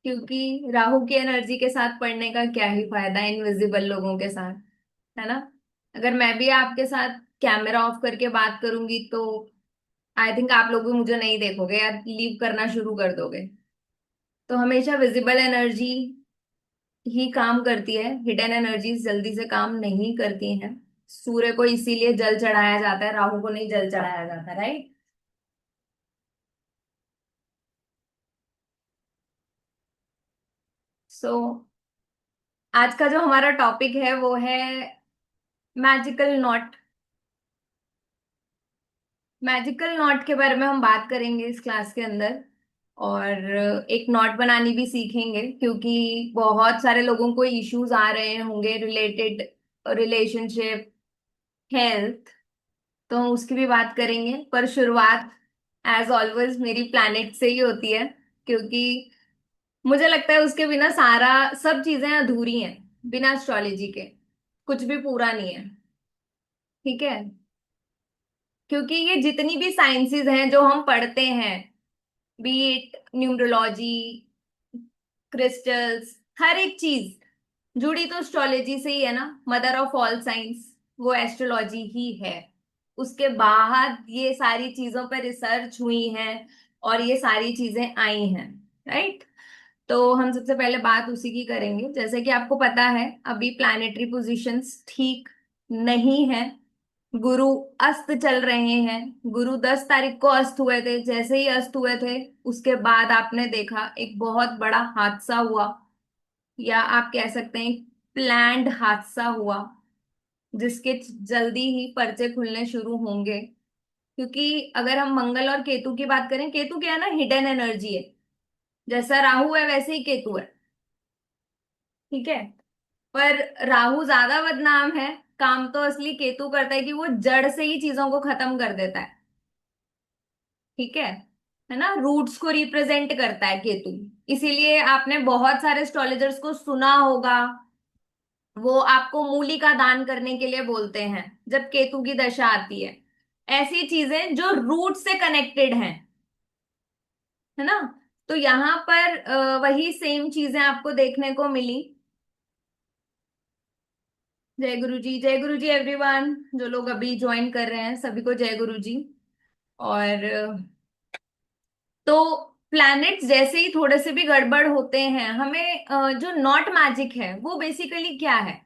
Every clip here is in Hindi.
क्योंकि राहु की एनर्जी के साथ पढ़ने का क्या ही फायदा इनविजिबल लोगों के साथ, है ना। अगर मैं भी आपके साथ कैमरा ऑफ करके बात करूंगी तो आई थिंक आप लोग भी मुझे नहीं देखोगे या लीव करना शुरू कर दोगे। तो हमेशा विजिबल एनर्जी ही काम करती है, हिडन एनर्जीज जल्दी से काम नहीं करती हैं। सूर्य को इसीलिए जल चढ़ाया जाता है, राहु को नहीं जल चढ़ाया जाता, राइट। सो आज का जो हमारा टॉपिक है वो है मैजिकल नॉट। मैजिकल नॉट के बारे में हम बात करेंगे इस क्लास के अंदर। और एक नॉट बनानी भी सीखेंगे, क्योंकि बहुत सारे लोगों को इश्यूज आ रहे होंगे रिलेटेड रिलेशनशिप, हेल्थ। तो हम उसकी भी बात करेंगे, पर शुरुआत एज ऑलवेज मेरी प्लैनेट से ही होती है, क्योंकि मुझे लगता है उसके बिना सारा सब चीजें अधूरी हैं। बिना एस्ट्रोलॉजी के कुछ भी पूरा नहीं है, ठीक है। क्योंकि ये जितनी भी साइंसेज हैं जो हम पढ़ते हैं, बी इट न्यूमरोलॉजी, क्रिस्टल्स, हर एक चीज जुड़ी तो एस्ट्रोलॉजी से ही है ना। मदर ऑफ ऑल साइंस वो एस्ट्रोलॉजी ही है। उसके बाद ये सारी चीजों पर रिसर्च हुई है और ये सारी चीजें आई हैं, राइट। तो हम सबसे पहले बात उसी की करेंगे। जैसे कि आपको पता है अभी प्लैनेटरी पोजीशंस ठीक नहीं है। गुरु अस्त चल रहे हैं। गुरु 10 तारीख को अस्त हुए थे। जैसे ही अस्त हुए थे उसके बाद आपने देखा एक बहुत बड़ा हादसा हुआ, या आप कह सकते हैं प्लैंड हादसा हुआ, जिसके जल्दी ही पर्चे खुलने शुरू होंगे। क्योंकि अगर हम मंगल और केतु की बात करें, केतु क्या है ना, हिडन एनर्जी है। जैसा राहु है वैसे ही केतु है, ठीक है। पर राहु ज्यादा बदनाम है। काम तो असली केतु करता है कि वो जड़ से ही चीजों को खत्म कर देता ठीक है ना। रूट्स को रिप्रेजेंट करता है केतु। इसीलिए आपने बहुत सारे एस्ट्रोलॉजर्स को सुना होगा, वो आपको मूली का दान करने के लिए बोलते हैं जब केतु की दशा आती है। ऐसी चीजें जो रूट से कनेक्टेड हैं, है ना। तो यहाँ पर वही सेम चीजें आपको देखने को मिली। जय गुरु जी, जय गुरु जी एवरीवन। जो लोग अभी ज्वाइन कर रहे हैं सभी को जय गुरु जी। और तो प्लैनेट्स जैसे ही थोड़े से भी गड़बड़ होते हैं, हमें जो नॉट मैजिक है वो बेसिकली क्या है,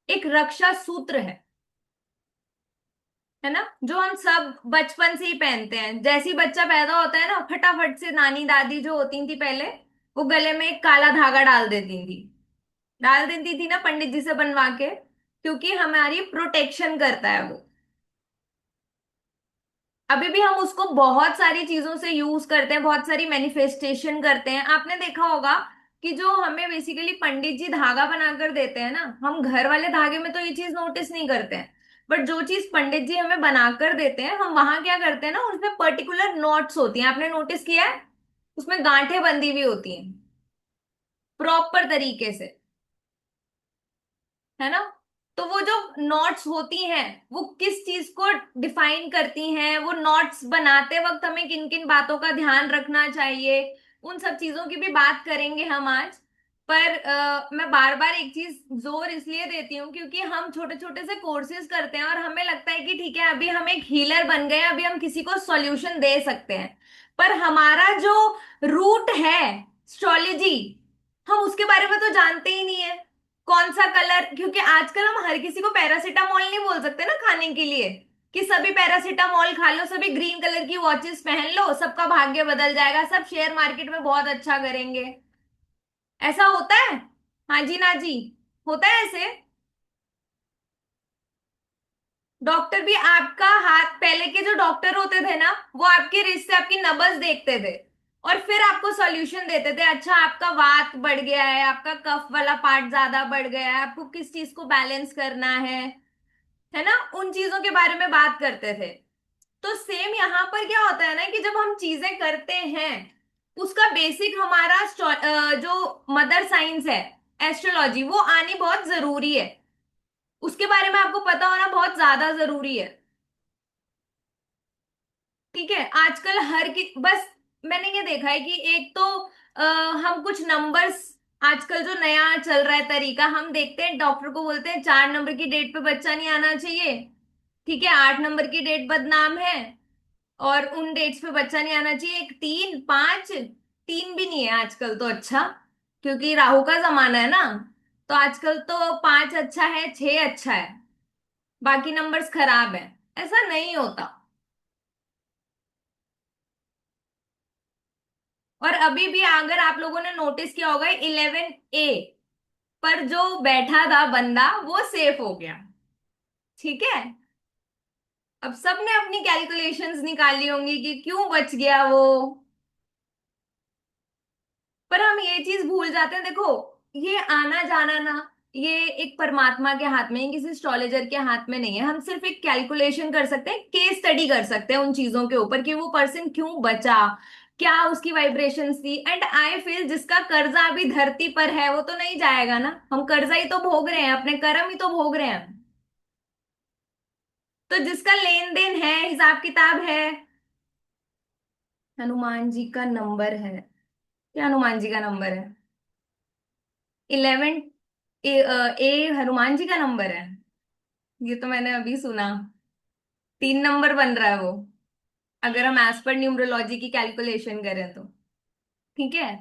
एक रक्षा सूत्र है ना। जो हम सब बचपन से ही पहनते हैं। जैसे ही बच्चा पैदा होता है ना, फटाफट से नानी दादी जो होती थी पहले, वो गले में एक काला धागा डाल देती थी ना पंडित जी से बनवा के, क्योंकि हमारी प्रोटेक्शन करता है वो। अभी भी हम उसको बहुत सारी चीजों से यूज करते हैं, बहुत सारी मैनिफेस्टेशन करते हैं। आपने देखा होगा कि जो हमें बेसिकली पंडित जी धागा बनाकर देते हैं ना, हम घर वाले धागे में तो ये चीज नोटिस नहीं करते हैं। बट जो चीज पंडित जी हमें बनाकर देते हैं, हम वहां क्या करते हैं ना, उसमें पर्टिकुलर नॉट्स होती हैं। आपने नोटिस किया है, उसमें गांठें बंधी हुई होती हैं प्रॉपर तरीके से, है ना। तो वो जो नॉट्स होती हैं वो किस चीज को डिफाइन करती हैं, वो नॉट्स बनाते वक्त हमें किन किन बातों का ध्यान रखना चाहिए, उन सब चीजों की भी बात करेंगे हम आज। पर मैं बार बार एक चीज जोर इसलिए देती हूँ, क्योंकि हम छोटे छोटे से कोर्सेज करते हैं और हमें लगता है कि ठीक है अभी हम एक हीलर बन गए, अभी हम किसी को सॉल्यूशन दे सकते हैं। पर हमारा जो रूट है एस्ट्रोलॉजी, हम उसके बारे में तो जानते ही नहीं है। कौन सा कलर, क्योंकि आजकल हम हर किसी को पैरासीटामोल नहीं बोल सकते ना खाने के लिए, कि सभी पैरासीटामोल खा लो, सभी ग्रीन कलर की वॉचेस पहन लो, सबका भाग्य बदल जाएगा, सब शेयर मार्केट में बहुत अच्छा करेंगे। ऐसा होता है? हाँ जी ना जी, होता है ऐसे। डॉक्टर भी आपका हाथ, पहले के जो डॉक्टर होते थे ना, वो आपके रिस्ट से आपकी नब्ज देखते थे और फिर आपको सॉल्यूशन देते थे। अच्छा आपका वात बढ़ गया है, आपका कफ वाला पार्ट ज्यादा बढ़ गया है, आपको किस चीज को बैलेंस करना है ना, उन चीजों के बारे में बात करते थे। तो सेम यहाँ पर क्या होता है ना, कि जब हम चीजें करते हैं, उसका बेसिक हमारा जो मदर साइंस है एस्ट्रोलॉजी, वो आनी बहुत जरूरी है। उसके बारे में आपको पता होना बहुत ज्यादा जरूरी है, ठीक है। आजकल हर की बस, मैंने ये देखा है कि एक तो हम कुछ नंबर्स, आजकल जो नया चल रहा है तरीका, हम देखते हैं डॉक्टर को बोलते हैं 4 नंबर की डेट पे बच्चा नहीं आना चाहिए, ठीक है, 8 नंबर की डेट बदनाम है, और उन डेट्स पे बच्चा नहीं आना चाहिए। एक 3 5, 3 भी नहीं है आजकल तो, अच्छा, क्योंकि राहु का जमाना है ना, तो आजकल तो 5 अच्छा है, 6 अच्छा है, बाकी नंबर्स खराब है। ऐसा नहीं होता। और अभी भी अगर आप लोगों ने नोटिस किया होगा, 11A पर जो बैठा था बंदा वो सेफ हो गया, ठीक है। अब सबने अपनी कैलकुलेशंस निकाली होंगी कि क्यों बच गया वो। पर हम ये चीज भूल जाते हैं, देखो, ये आना जाना ना, ये एक परमात्मा के हाथ में है, किसी एस्ट्रोलॉजर के हाथ में नहीं है। हम सिर्फ एक कैलकुलेशन कर सकते हैं, केस स्टडी कर सकते हैं उन चीजों के ऊपर कि वो पर्सन क्यों बचा, क्या उसकी वाइब्रेशंस थी। एंड आई फील जिसका कर्जा अभी धरती पर है वो तो नहीं जाएगा ना, हम कर्जा ही तो भोग रहे हैं, अपने कर्म ही तो भोग रहे हैं। तो जिसका लेन देन है, हिसाब किताब है। हनुमान जी का नंबर है, क्या हनुमान जी का नंबर है? 11। ए हनुमान जी का नंबर है? ये तो मैंने अभी सुना। 3 नंबर बन रहा है वो, अगर हम एज पर न्यूमरोलॉजी की कैलकुलेशन करें तो, ठीक है।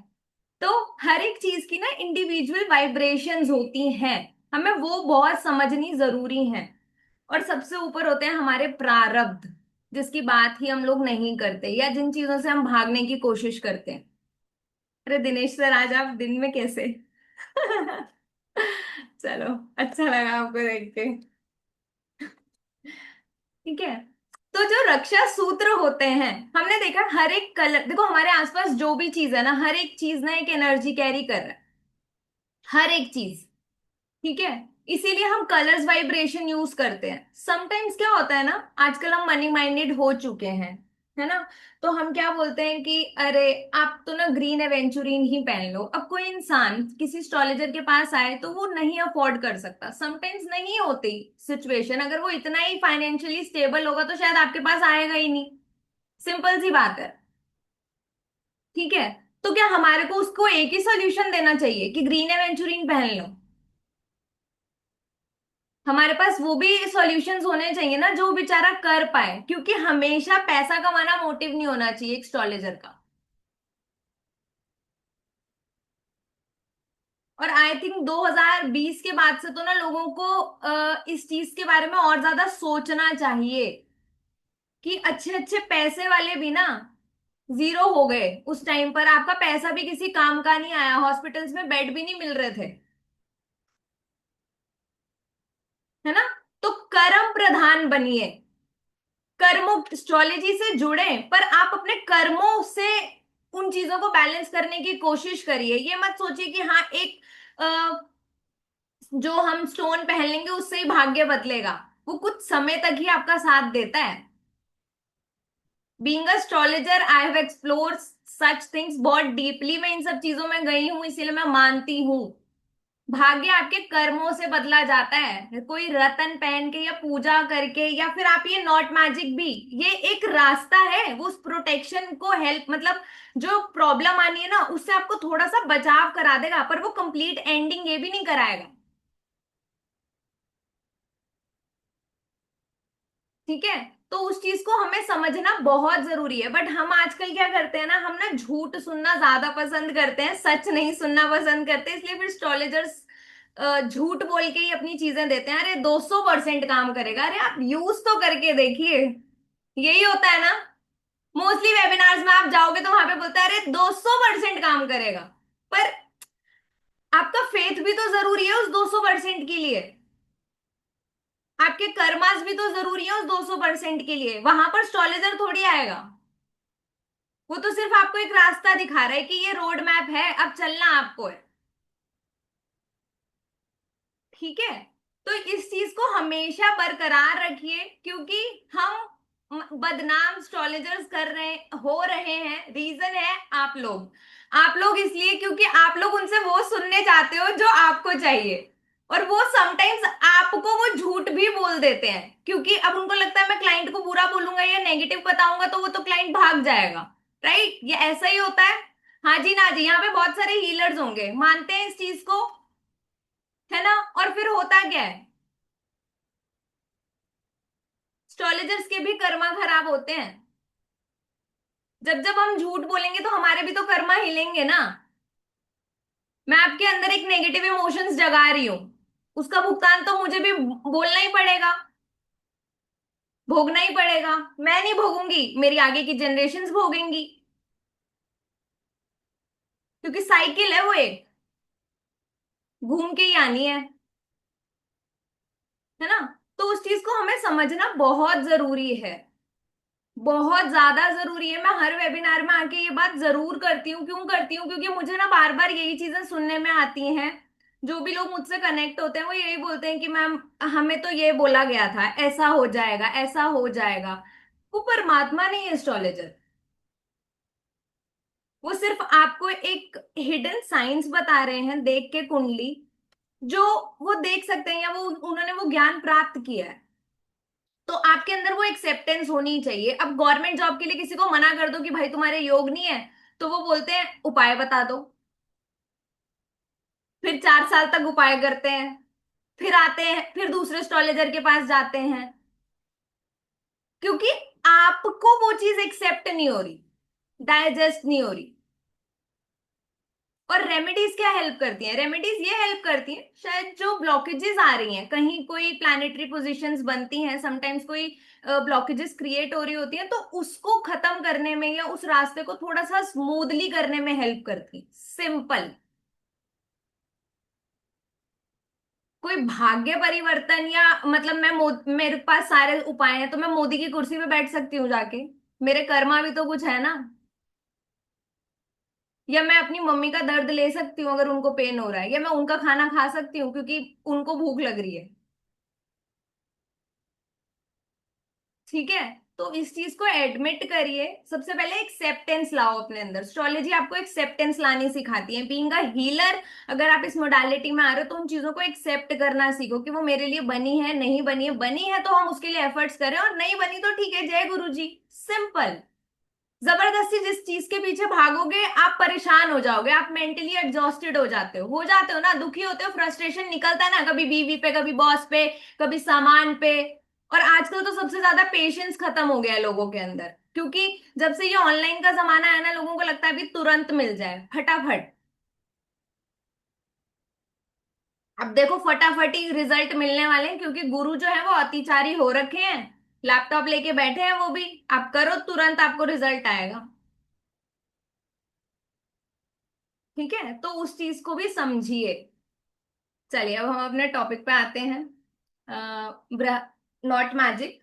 तो हर एक चीज की ना इंडिविजुअल वाइब्रेशंस होती हैं, हमें वो बहुत समझनी जरूरी है। और सबसे ऊपर होते हैं हमारे प्रारब्ध, जिसकी बात ही हम लोग नहीं करते, या जिन चीजों से हम भागने की कोशिश करते हैं। अरे दिनेश सर, आज आप दिन में कैसे? चलो, अच्छा लगा आपको देख के। ठीक है। तो जो रक्षा सूत्र होते हैं, हमने देखा हर एक कलर, देखो हमारे आसपास जो भी चीज है ना, हर एक चीज ना एक एनर्जी कैरी कर रहा है, हर एक चीज, ठीक है। इसीलिए हम कलर्स वाइब्रेशन यूज करते हैं। समटाइम्स क्या होता है ना, आजकल हम मनी माइंडेड हो चुके हैं, है ना, तो हम क्या बोलते हैं कि अरे आप तो ना ग्रीन एवेंचुरिन ही पहन लो। अब कोई इंसान किसी एस्ट्रोलॉजर के पास आए तो वो नहीं अफोर्ड कर सकता, समटाइम्स नहीं होती सिचुएशन, अगर वो इतना ही फाइनेंशियली स्टेबल होगा तो शायद आपके पास आएगा ही नहीं, सिंपल सी बात है, ठीक है। तो क्या हमारे को उसको एक ही सोल्यूशन देना चाहिए कि ग्रीन एवेंचुरिन पहन लो? हमारे पास वो भी सॉल्यूशंस होने चाहिए ना जो बेचारा कर पाए, क्योंकि हमेशा पैसा कमाना मोटिव नहीं होना चाहिए एस्ट्रोलॉजर का। और आई थिंक 2020 के बाद से तो ना लोगों को इस चीज के बारे में और ज्यादा सोचना चाहिए कि अच्छे अच्छे पैसे वाले भी ना जीरो हो गए। उस टाइम पर आपका पैसा भी किसी काम का नहीं आया, हॉस्पिटल्स में बेड भी नहीं मिल रहे थे, है ना। तो कर्म प्रधान बनिए, कर्मों, एस्ट्रोलॉजी से जुड़े, पर आप अपने कर्मों से उन चीजों को बैलेंस करने की कोशिश करिए। ये मत सोचिए कि हाँ एक जो हम स्टोन पहन लेंगे उससे ही भाग्य बदलेगा, वो कुछ समय तक ही आपका साथ देता है। Being astrologer I have explore such things बहुत डीपली, मैं इन सब चीजों में गई हूं, इसीलिए मैं मानती हूँ भाग्य आपके कर्मों से बदला जाता है, कोई रतन पहन के या पूजा करके, या फिर आप ये नॉट मैजिक भी, ये एक रास्ता है, वो उस प्रोटेक्शन को हेल्प, मतलब जो प्रॉब्लम आनी है ना उससे आपको थोड़ा सा बचाव करा देगा, पर वो कंप्लीट एंडिंग ये भी नहीं कराएगा, ठीक है। तो उस चीज को हमें समझना बहुत जरूरी है। बट हम आजकल क्या करते हैं ना, हम ना झूठ सुनना ज्यादा पसंद करते हैं, सच नहीं सुनना पसंद करते हैं, इसलिए फिर एस्ट्रोलॉजर्स झूठ बोल के ही अपनी चीजें देते हैं, अरे 200% काम करेगा, अरे आप यूज तो करके देखिए। यही होता है ना, मोस्टली वेबिनार्स में आप जाओगे तो वहां पे बोलता है अरे 200% काम करेगा, पर आपका फेथ भी तो जरूरी है उस 200% के लिए, आपके कर्मास भी तो जरूरी है उस 200% के लिए, वहां पर एस्ट्रोलॉजर थोड़ी आएगा। वो तो सिर्फ आपको एक रास्ता दिखा रहा है कि ये रोड मैप है, अब चलना आपको है, ठीक है। तो इस चीज को हमेशा बरकरार रखिए, क्योंकि हम बदनाम एस्ट्रोलॉजर्स कर रहे हो रहे हैं, रीजन है आप लोग इसलिए क्योंकि आप लोग उनसे वो सुनने चाहते हो जो आपको चाहिए, और वो समटाइम्स आपको वो झूठ भी बोल देते हैं, क्योंकि अब उनको लगता है मैं क्लाइंट को बुरा बोलूंगा या नेगेटिव बताऊंगा तो वो तो क्लाइंट भाग जाएगा, राइट, ये ऐसा ही होता है। हाँ जी ना जी, यहाँ पे बहुत सारे हीलर्स होंगे, मानते हैं इस चीज को, है ना। और फिर होता क्या है, एस्ट्रोलॉजर्स के भी कर्मा खराब होते हैं। जब जब हम झूठ बोलेंगे तो हमारे भी तो कर्मा हिलेंगे ना। मैं आपके अंदर एक नेगेटिव इमोशंस जगा रही हूं, उसका भुगतान तो मुझे भी बोलना ही पड़ेगा, भोगना ही पड़ेगा। मैं नहीं भोगूंगी, मेरी आगे की जनरेशन्स भोगेंगी, क्योंकि साइकिल है वो, एक घूम के ही आनी है ना। तो उस चीज को हमें समझना बहुत जरूरी है, बहुत ज्यादा जरूरी है। मैं हर वेबिनार में आके ये बात जरूर करती हूँ, क्यों करती हूँ, क्योंकि मुझे ना बार बार यही चीजें सुनने में आती हैं। जो भी लोग मुझसे कनेक्ट होते हैं वो यही बोलते हैं कि मैम, हमें तो ये बोला गया था, ऐसा हो जाएगा, ऐसा हो जाएगा। वो परमात्मा नहीं है एस्ट्रोलॉजर, वो सिर्फ आपको एक हिडन साइंस बता रहे हैं देख के कुंडली, जो वो देख सकते हैं, या वो उन्होंने वो ज्ञान प्राप्त किया है। तो आपके अंदर वो एक्सेप्टेंस होनी चाहिए। अब गवर्नमेंट जॉब के लिए किसी को मना कर दो कि भाई तुम्हारे योग नहीं है, तो वो बोलते हैं उपाय बता दो, फिर 4 साल तक उपाय करते हैं, फिर आते हैं, फिर दूसरे एस्ट्रोलॉजर के पास जाते हैं, क्योंकि आपको वो चीज एक्सेप्ट नहीं हो रही, डाइजेस्ट नहीं हो रही। और रेमेडीज क्या हेल्प करती हैं, रेमेडीज ये हेल्प करती हैं, शायद जो ब्लॉकेजेस आ रही हैं, कहीं कोई प्लैनेटरी पोजीशंस बनती हैं, समटाइम्स कोई ब्लॉकेजेस क्रिएट हो रही होती हैं, तो उसको खत्म करने में या उस रास्ते को थोड़ा सा स्मूथली करने में हेल्प करती, सिंपल। कोई भाग्य परिवर्तन या मतलब मेरे पास सारे उपाय हैं तो मैं मोदी की कुर्सी पे बैठ सकती हूँ जाके, मेरे कर्मा भी तो कुछ है ना। या मैं अपनी मम्मी का दर्द ले सकती हूँ अगर उनको पेन हो रहा है, या मैं उनका खाना खा सकती हूँ क्योंकि उनको भूख लग रही है। ठीक है, तो इस चीज को एडमिट करिए, सबसे पहले एक्सेप्टेंस लाओ अपने अंदर। एस्ट्रोलॉजी आपको एक्सेप्टेंस लानी सिखाती है, बीइंग अ हीलर। अगर आप इस मोडालिटी में आ रहे हो तो उन चीजों को एक्सेप्ट करना सीखो कि वो मेरे लिए बनी है, नहीं बनी है, बनी है तो हम उसके लिए एफर्ट्स करें, और नहीं बनी तो ठीक है, जय गुरु जी, सिंपल। जबरदस्ती जिस चीज के पीछे भागोगे आप परेशान हो जाओगे, आप मेंटली एग्जॉस्टेड हो जाते हो ना, दुखी होते हो, फ्रस्ट्रेशन निकलता है ना, कभी बीवी पे, कभी बॉस पे, कभी सामान पे। और आजकल तो सबसे ज्यादा पेशेंस खत्म हो गया है लोगों के अंदर, क्योंकि जब से ये ऑनलाइन का जमाना है ना, लोगों को लगता है अभी तुरंत मिल जाए, फटाफट। अब देखो फटाफट ही रिजल्ट मिलने वाले हैं, क्योंकि गुरु जो है वो अतिचारी हो रखे हैं, लैपटॉप लेके बैठे हैं वो भी, आप करो तुरंत आपको रिजल्ट आएगा। ठीक है, तो उस चीज को भी समझिए। चलिए अब हम अपने टॉपिक पे आते हैं। Not magic.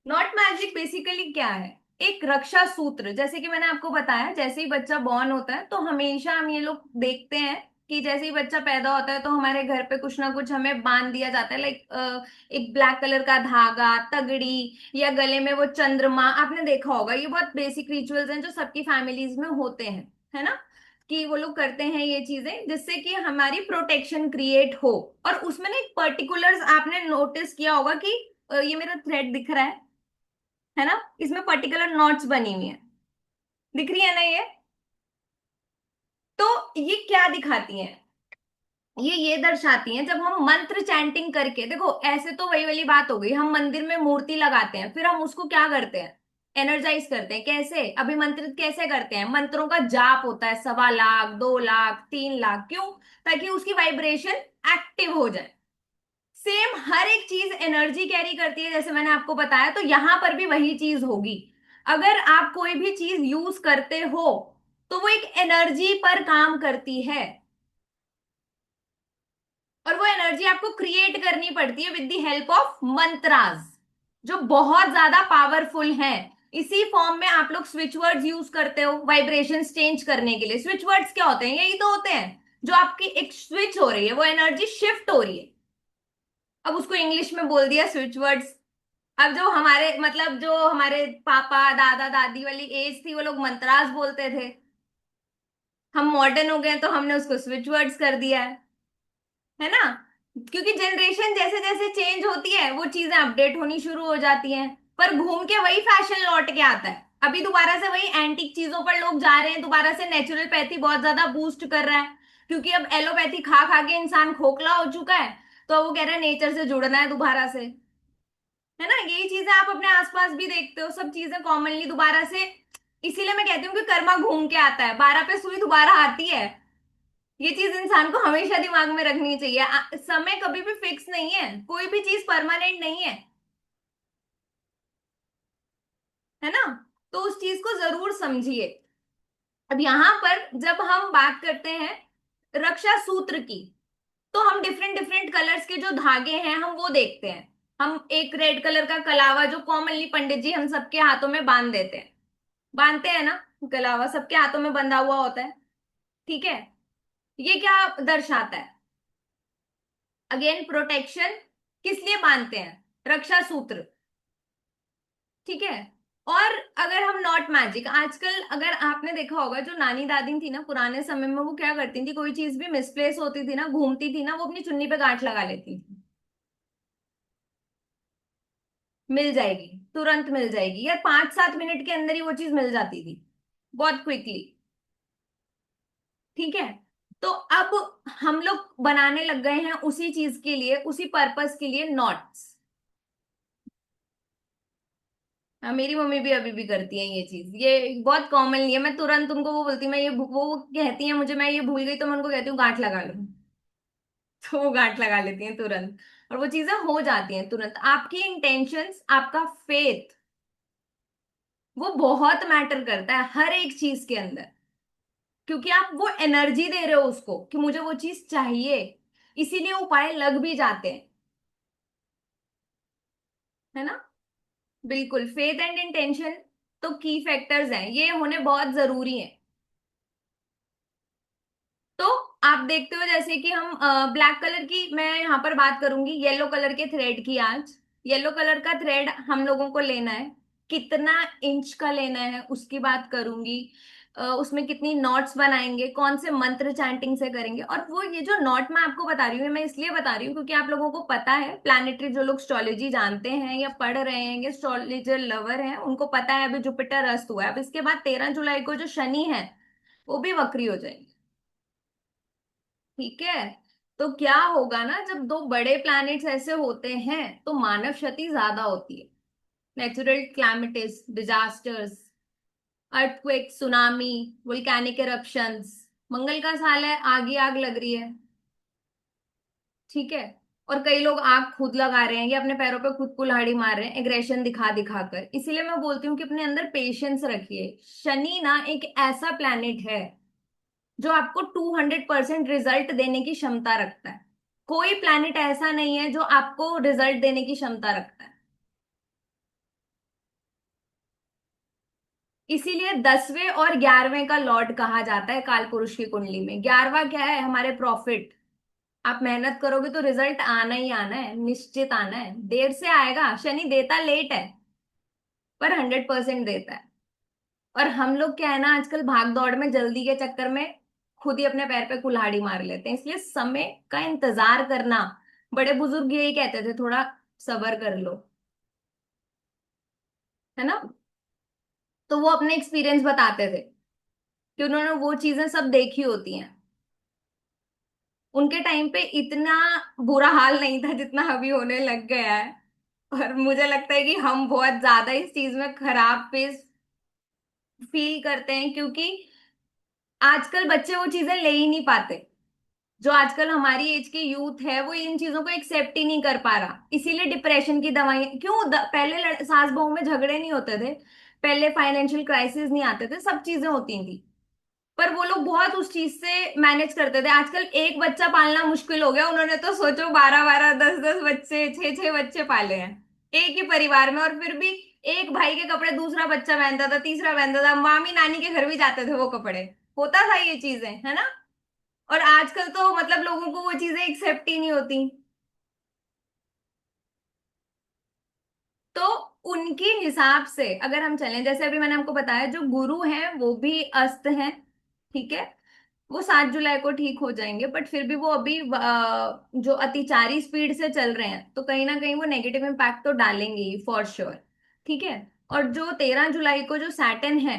Not magic basically क्या है, एक रक्षा सूत्र। जैसे कि मैंने आपको बताया, जैसे ही बच्चा बॉर्न होता है तो हमेशा हम ये लोग देखते हैं कि जैसे ही बच्चा पैदा होता है तो हमारे घर पे कुछ ना कुछ हमें बांध दिया जाता है, लाइक एक ब्लैक कलर का धागा, तगड़ी, या गले में वो चंद्रमा। आपने देखा होगा, ये बहुत बेसिक रिचुअल्स हैं जो सबकी फैमिलीज में होते हैं, है ना। कि वो लोग करते हैं ये चीजें जिससे कि हमारी प्रोटेक्शन क्रिएट हो। और उसमें ना एक पर्टिकुलर्स आपने नोटिस किया होगा कि ये मेरा थ्रेड दिख रहा है ना, इसमें पर्टिकुलर नॉट्स बनी हुई है, दिख रही है ना ये। तो ये क्या दिखाती हैं, ये दर्शाती हैं, जब हम मंत्र चैंटिंग करके, देखो ऐसे तो वही वाली बात हो गई, हम मंदिर में मूर्ति लगाते हैं, फिर हम उसको क्या करते हैं, एनर्जाइज करते हैं। कैसे, अभिमंत्रित कैसे करते हैं, मंत्रों का जाप होता है, 1.25 लाख, 2 लाख, 3 लाख, क्यों, ताकि उसकी वाइब्रेशन एक्टिव हो जाए। सेम हर एक चीज एनर्जी कैरी करती है, जैसे मैंने आपको बताया, तो यहां पर भी वही चीज होगी। अगर आप कोई भी चीज यूज करते हो तो वो एक एनर्जी पर काम करती है, और वो एनर्जी आपको क्रिएट करनी पड़ती है with the help of mantras, जो बहुत ज्यादा पावरफुल हैं। इसी फॉर्म में आप लोग स्विच वर्ड्स यूज करते हो वाइब्रेशंस चेंज करने के लिए। स्विच वर्ड्स क्या होते हैं, यही तो होते हैं, जो आपकी एक स्विच हो रही है, वो एनर्जी शिफ्ट हो रही है। अब उसको इंग्लिश में बोल दिया स्विच वर्ड्स। अब जो हमारे मतलब जो हमारे पापा दादा दादी वाली एज थी, वो लोग मंत्रास बोलते थे, हम मॉडर्न हो गए तो हमने उसको स्विच वर्ड्स कर दिया है ना। क्योंकि जनरेशन जैसे जैसे चेंज होती है वो चीजें अपडेट होनी शुरू हो जाती हैं, पर घूम के वही फैशन लौट के आता है। अभी दोबारा से वही एंटीक चीजों पर लोग जा रहे हैं, दोबारा से नेचुरोपैथी बहुत ज्यादा बूस्ट कर रहा है, क्योंकि अब एलोपैथी खा खा के इंसान खोखला हो चुका है। तो अब वो कह रहा है नेचर से जुड़ना है दोबारा से। है ना, यही चीजें आप अपने आसपास भी देखते हो, सब चीजें कॉमनली दोबारा से। इसीलिए मैं कहती हूँ कि कर्मा घूम के आता है, 12 पे सुई दोबारा आती है। ये चीज इंसान को हमेशा दिमाग में रखनी चाहिए। समय कभी भी फिक्स नहीं है, कोई भी चीज परमानेंट नहीं है। है ना, तो उस चीज को जरूर समझिए। अब यहाँ पर जब हम बात करते हैं रक्षा सूत्र की, तो हम डिफरेंट डिफरेंट कलर्स के जो धागे हैं हम वो देखते हैं। हम एक रेड कलर का कलावा जो कॉमनली पंडित जी हम सबके हाथों में बांध देते हैं, बांधते हैं ना, कलावा सबके हाथों में बंधा हुआ होता है। ठीक है, ये क्या दर्शाता है? Again protection. किस लिए बांधते हैं? रक्षा सूत्र। ठीक है। और अगर हम नॉट मैजिक, आजकल अगर आपने देखा होगा जो नानी दादी थी ना पुराने समय में, वो क्या करती थी, कोई चीज भी मिसप्लेस होती थी ना, घूमती थी ना, वो अपनी चुन्नी पे गांठ लगा लेती थी। मिल जाएगी, तुरंत मिल जाएगी, या 5-7 मिनट के अंदर ही वो चीज मिल जाती थी, बहुत क्विकली। ठीक है। तो अब हम लोग बनाने लग गए हैं उसी चीज के लिए, उसी पर्पस के लिए नॉट्स। मेरी मम्मी भी अभी भी करती है ये चीज, ये बहुत कॉमनली है। मैं तुरंत उनको वो बोलती हूँ, मैं ये वो कहती है मुझे मैं ये भूल गई, तो मैं उनको कहती हूँ गांठ लगा लो। तो वो गांठ लगा लेती हैं तुरंत, और वो चीजें हो जाती हैं तुरंत। आपकी इंटेंशंस, आपका फेथ, वो बहुत मैटर करता है हर एक चीज के अंदर, क्योंकि आप वो एनर्जी दे रहे हो उसको कि मुझे वो चीज चाहिए। इसीलिए उपाय लग भी जाते हैं। है ना, बिल्कुल फेथ एंड इंटेंशन तो की फैक्टर्स हैं, ये होने बहुत जरूरी है। तो आप देखते हो जैसे कि हम ब्लैक कलर की, मैं यहाँ पर बात करूंगी येलो कलर के थ्रेड की आज। येलो कलर का थ्रेड हम लोगों को लेना है, कितना इंच का लेना है उसकी बात करूंगी। उसमें कितनी नॉट्स बनाएंगे, कौन से मंत्र चैंटिंग से करेंगे। और वो ये जो नॉट मैं आपको बता रही हूँ, मैं इसलिए बता रही हूँ क्योंकि आप लोगों को पता है प्लैनेटरी, जो लोग एस्ट्रोलॉजी जानते हैं या पढ़ रहे हैं या एस्ट्रोलॉजर लवर हैं, उनको पता है अभी जुपिटर अस्त हुआ है। अब इसके बाद 13 जुलाई को जो शनि है वो भी वक्री हो जाएंगे। ठीक है। तो क्या होगा ना, जब दो बड़े प्लैनेट्स ऐसे होते हैं तो मानव क्षति ज्यादा होती है। Natural calamities, disasters, earthquake, tsunami, volcanic eruptions। मंगल का साल है, आग ही आग लग रही है। ठीक है। और कई लोग आग खुद लगा रहे हैं या अपने पैरों पे खुद कुल्हाड़ी मार रहे हैं, एग्रेशन दिखा दिखा कर। इसीलिए मैं बोलती हूँ कि अपने अंदर पेशेंस रखिए। शनि ना एक ऐसा प्लैनेट है जो आपको 200% रिजल्ट देने की क्षमता रखता है। कोई प्लैनेट ऐसा नहीं है जो आपको रिजल्ट देने की क्षमता रखता है। इसीलिए 10वें और 11वें का लॉर्ड कहा जाता है काल पुरुष की कुंडली में। 11वां क्या है? हमारे प्रॉफिट। आप मेहनत करोगे तो रिजल्ट आना ही आना है, निश्चित आना है। देर से आएगा, शनि देता लेट है पर 100% देता है। और हम लोग क्या है ना, आजकल भाग दौड़ में जल्दी के चक्कर में खुद ही अपने पैर पे कुल्हाड़ी मार लेते हैं। इसलिए समय का इंतजार करना, बड़े बुजुर्ग यही कहते थे, थोड़ा सब्र कर लो। है ना, तो वो अपने एक्सपीरियंस बताते थे कि उन्होंने वो चीजें सब देखी होती हैं। उनके टाइम पे इतना बुरा हाल नहीं था जितना अभी होने लग गया है। और मुझे लगता है कि हम बहुत ज्यादा इस चीज में खराब फेस फील करते हैं, क्योंकि आजकल बच्चे वो चीजें ले ही नहीं पाते। जो आजकल हमारी एज के यूथ है वो इन चीजों को एक्सेप्ट ही नहीं कर पा रहा, इसीलिए डिप्रेशन की दवाई क्यों पहले सास बहू में झगड़े नहीं होते थे, पहले फाइनेंशियल क्राइसिस नहीं आते थे, सब चीजें होती थी। पर वो लोग बहुत उस चीज से मैनेज करते थे। आजकल एक बच्चा पालना मुश्किल हो गया, उन्होंने तो सोचो 12-12, 10-10 बच्चे, 6-6 बच्चे पाले हैं एक ही परिवार में। और फिर भी एक भाई के कपड़े दूसरा बच्चा पहनता था, तीसरा पहनता था, मामी नानी के घर भी जाते थे वो कपड़े। होता था ये चीजें, है ना। और आजकल तो मतलब लोगों को वो चीजें एक्सेप्ट ही नहीं होती। तो उनके हिसाब से अगर हम चलें, जैसे अभी मैंने आपको बताया जो गुरु हैं वो भी अस्त हैं। ठीक है। वो 7 जुलाई को ठीक हो जाएंगे, बट फिर भी वो अभी जो अतिचारी स्पीड से चल रहे हैं, तो कहीं ना कहीं वो नेगेटिव इम्पैक्ट तो डालेंगे ही फॉर श्योर। ठीक है। और जो 13 जुलाई को जो सैटर्न है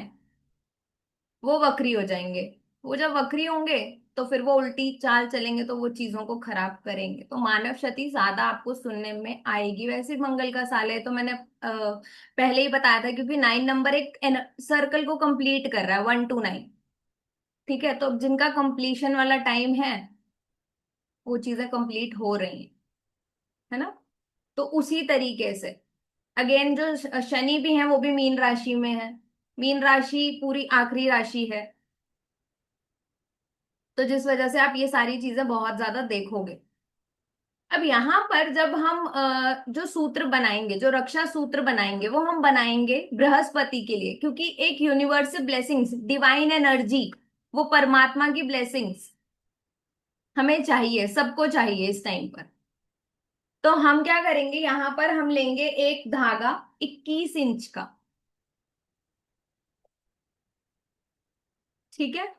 वो वक्री हो जाएंगे। वो जब वक्री होंगे तो फिर वो उल्टी चाल चलेंगे, तो वो चीजों को खराब करेंगे, तो मानव क्षति ज्यादा आपको सुनने में आएगी। वैसे मंगल का साल है तो मैंने पहले ही बताया था, क्योंकि 9 नंबर एक सर्कल को कंप्लीट कर रहा है, 1 to 9। ठीक है, तो जिनका कंप्लीशन वाला टाइम है वो चीजें कंप्लीट हो रही हैं, है ना। तो उसी तरीके से अगेन जो शनि भी है वो भी मीन राशि में है। मीन राशि पूरी आखिरी राशि है, तो जिस वजह से आप ये सारी चीजें बहुत ज्यादा देखोगे। अब यहाँ पर जब हम जो सूत्र बनाएंगे, जो रक्षा सूत्र बनाएंगे, वो हम बनाएंगे बृहस्पति के लिए, क्योंकि एक यूनिवर्सल ब्लेसिंग्स, डिवाइन एनर्जी, वो परमात्मा की ब्लेसिंग्स हमें चाहिए, सबको चाहिए इस टाइम पर। तो हम क्या करेंगे, यहाँ पर हम लेंगे एक धागा 21 इंच का। ठीक है,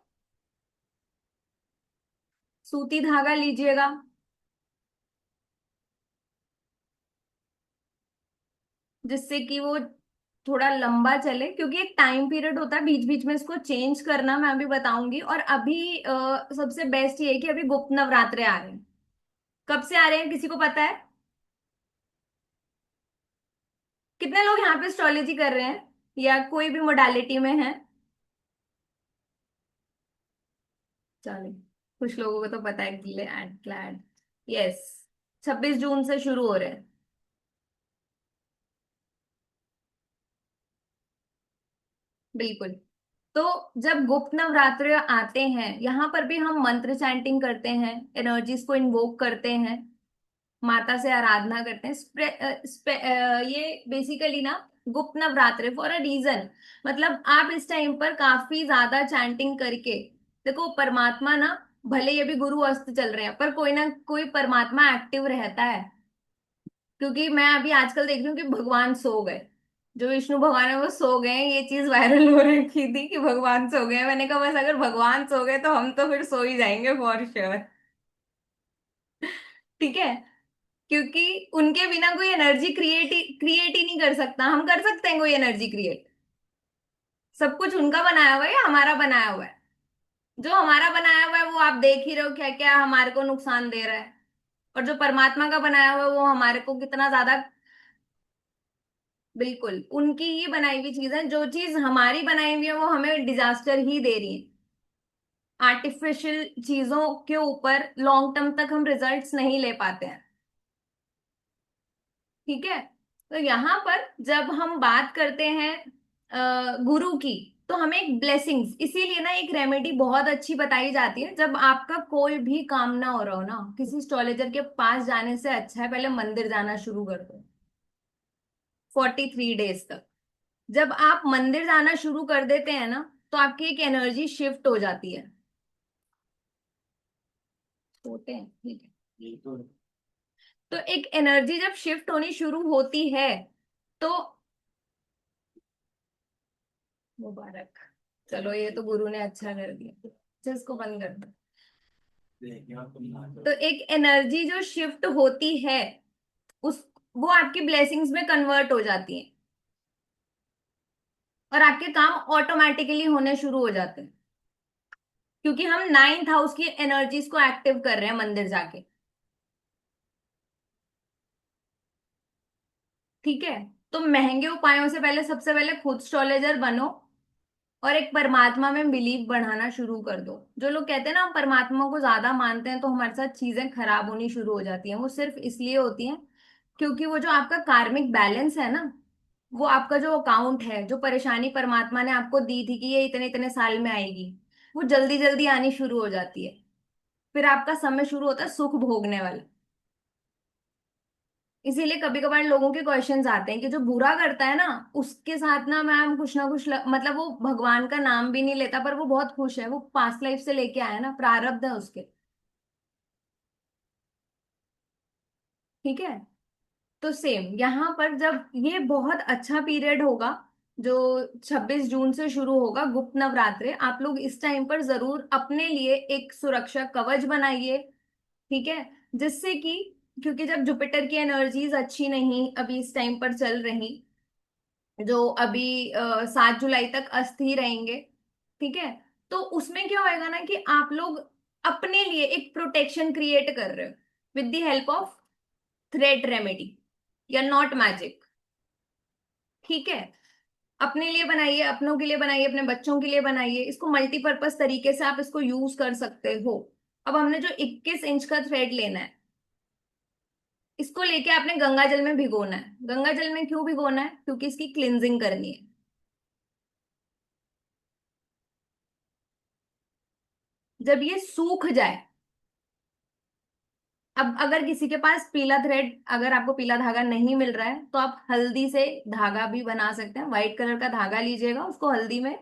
सूती धागा लीजिएगा, जिससे कि वो थोड़ा लंबा चले, क्योंकि एक टाइम पीरियड होता है, बीच बीच में इसको चेंज करना मैं अभी बताऊंगी। और अभी सबसे बेस्ट ये है कि अभी गुप्त नवरात्रे आ रहे हैं। कब से आ रहे हैं किसी को पता है? कितने लोग यहाँ पे एस्ट्रोलॉजी कर रहे हैं या कोई भी मोडालिटी में है? चलिए, कुछ लोगों को तो पता है, ग्लैड ग्लैड। यस, 26 जून से शुरू हो रहे हैं। बिल्कुल। तो जब गुप्त नवरात्र आते हैं, यहाँ पर भी हम मंत्र चैंटिंग करते हैं, एनर्जीज को इन्वोक करते हैं, माता से आराधना करते हैं। ये बेसिकली ना गुप्त नवरात्र फॉर अ रीजन। मतलब आप इस टाइम पर काफी ज्यादा चैंटिंग करके देखो, परमात्मा ना, भले ये भी गुरु अस्त चल रहे हैं पर कोई ना कोई परमात्मा एक्टिव रहता है। क्योंकि मैं अभी आजकल देख रही हूँ कि भगवान सो गए, जो विष्णु भगवान है वो सो गए हैं। ये चीज वायरल हो रखी थी कि भगवान सो गए हैं। मैंने कहा बस अगर भगवान सो गए तो हम तो फिर सो ही जाएंगे फॉर श्योर। ठीक है, क्योंकि उनके बिना कोई एनर्जी क्रिएट ही नहीं कर सकता। हम कर सकते हैं कोई एनर्जी क्रिएट? सब कुछ उनका बनाया हुआ है या हमारा बनाया हुआ है? जो हमारा बनाया हुआ है वो आप देख ही रहे हो, क्या क्या हमारे को नुकसान दे रहा है। और जो परमात्मा का बनाया हुआ है वो हमारे को कितना ज्यादा। बिल्कुल, उनकी ही बनाई हुई चीज है। जो चीज हमारी बनाई हुई है वो हमें डिजास्टर ही दे रही है। आर्टिफिशियल चीजों के ऊपर लॉन्ग टर्म तक हम रिजल्ट्स नहीं ले पाते हैं। ठीक है, तो यहाँ पर जब हम बात करते हैं गुरु की, तो हमें एक ब्लेसिंग्स, इसीलिए ना एक रेमेडी बहुत अच्छी बताई जाती है। जब आपका कोई भी काम ना हो रहा हो ना, किसी एस्ट्रोलॉजर के पास जाने से अच्छा है पहले मंदिर जाना शुरू कर दो, 43 डेज तक। जब आप मंदिर जाना शुरू कर देते हैं ना, तो आपकी एक एनर्जी शिफ्ट हो जाती है। होते हैं, ठीक है। तो एक एनर्जी जब शिफ्ट होनी शुरू होती है तो मुबारक, चलो ये तो गुरु ने अच्छा कर दिया। अच्छा, इसको बंद कर दो। तो एक एनर्जी जो शिफ्ट होती है, उस वो आपकी ब्लेसिंग्स में कन्वर्ट हो जाती है, और आपके काम ऑटोमेटिकली होने शुरू हो जाते हैं, क्योंकि हम 9th हाउस की एनर्जीज को एक्टिव कर रहे हैं मंदिर जाके। ठीक है, तो महंगे उपायों से पहले सबसे पहले खुद एस्ट्रोलॉजर बनो, और एक परमात्मा में बिलीव बढ़ाना शुरू कर दो। जो लोग कहते हैं ना हम परमात्मा को ज्यादा मानते हैं तो हमारे साथ चीजें खराब होनी शुरू हो जाती हैं, वो सिर्फ इसलिए होती हैं क्योंकि वो जो आपका कार्मिक बैलेंस है ना, वो आपका जो अकाउंट है, जो परेशानी परमात्मा ने आपको दी थी कि ये इतने इतने साल में आएगी, वो जल्दी जल्दी आनी शुरू हो जाती है। फिर आपका समय शुरू होता है सुख भोगने वाला। इसीलिए कभी कभार लोगों के क्वेश्चंस आते हैं कि जो बुरा करता है ना, उसके साथ ना कुछ मतलब वो भगवान का नाम भी नहीं लेता पर वो बहुत खुश है, वो पास्ट लाइफ से लेके आया है ना, प्रारब्ध है उसके। ठीक है, तो सेम यहाँ पर जब ये बहुत अच्छा पीरियड होगा, जो 26 जून से शुरू होगा गुप्त नवरात्रे, आप लोग इस टाइम पर जरूर अपने लिए एक सुरक्षा कवच बनाइए। ठीक है, जिससे कि, क्योंकि जब जुपिटर की एनर्जीज अच्छी नहीं अभी इस टाइम पर चल रही, जो अभी 7 जुलाई तक अस्थिर रहेंगे। ठीक है। तो उसमें क्या होएगा ना कि आप लोग अपने लिए एक प्रोटेक्शन क्रिएट कर रहे हो with the help of thread remedy या नॉट मैजिक। ठीक है। अपने लिए बनाइए, अपनों के लिए बनाइए, अपने बच्चों के लिए बनाइए, इसको मल्टीपर्पज तरीके से आप इसको यूज कर सकते हो। अब हमने जो 21 इंच का थ्रेड लेना है, इसको लेके आपने गंगा जल में भिगोना है। गंगा जल में क्यों भिगोना है? क्योंकि इसकी क्लिनजिंग करनी है। जब ये सूख जाए, अब अगर किसी के पास पीला थ्रेड, अगर आपको पीला धागा नहीं मिल रहा है तो आप हल्दी से धागा भी बना सकते हैं। व्हाइट कलर का धागा लीजिएगा, उसको हल्दी में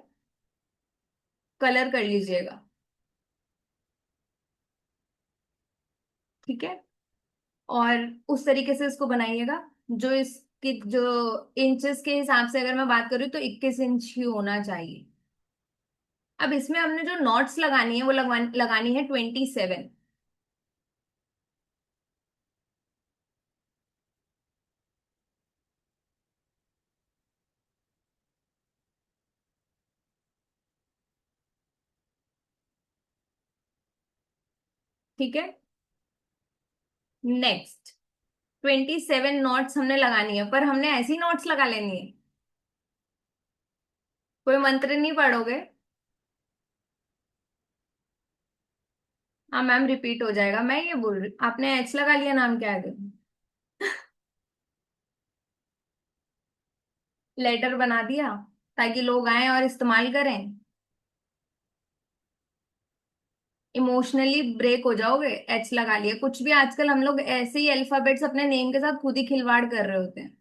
कलर कर लीजिएगा। ठीक है। और उस तरीके से इसको बनाइएगा। जो इसकी जो इंचेस के हिसाब से अगर मैं बात करूँ तो 21 इंच ही होना चाहिए। अब इसमें हमने जो नॉट्स लगानी है वो लगानी है 27। ठीक है। नेक्स्ट 27 नॉट्स हमने लगानी है, पर हमने ऐसी नॉट्स लगा लेनी है, कोई मंत्र नहीं पढ़ोगे। हाँ मैम, रिपीट हो जाएगा। मैं ये बोल रही आपने एच लगा लिया नाम के आगे, लेटर बना दिया ताकि लोग आए और इस्तेमाल करें। इमोशनली ब्रेक हो जाओगे। एच लगा लिया कुछ भी, आजकल हम लोग ऐसे ही अल्फाबेट्स अपने नेम के साथ खुद ही खिलवाड़ कर रहे होते हैं।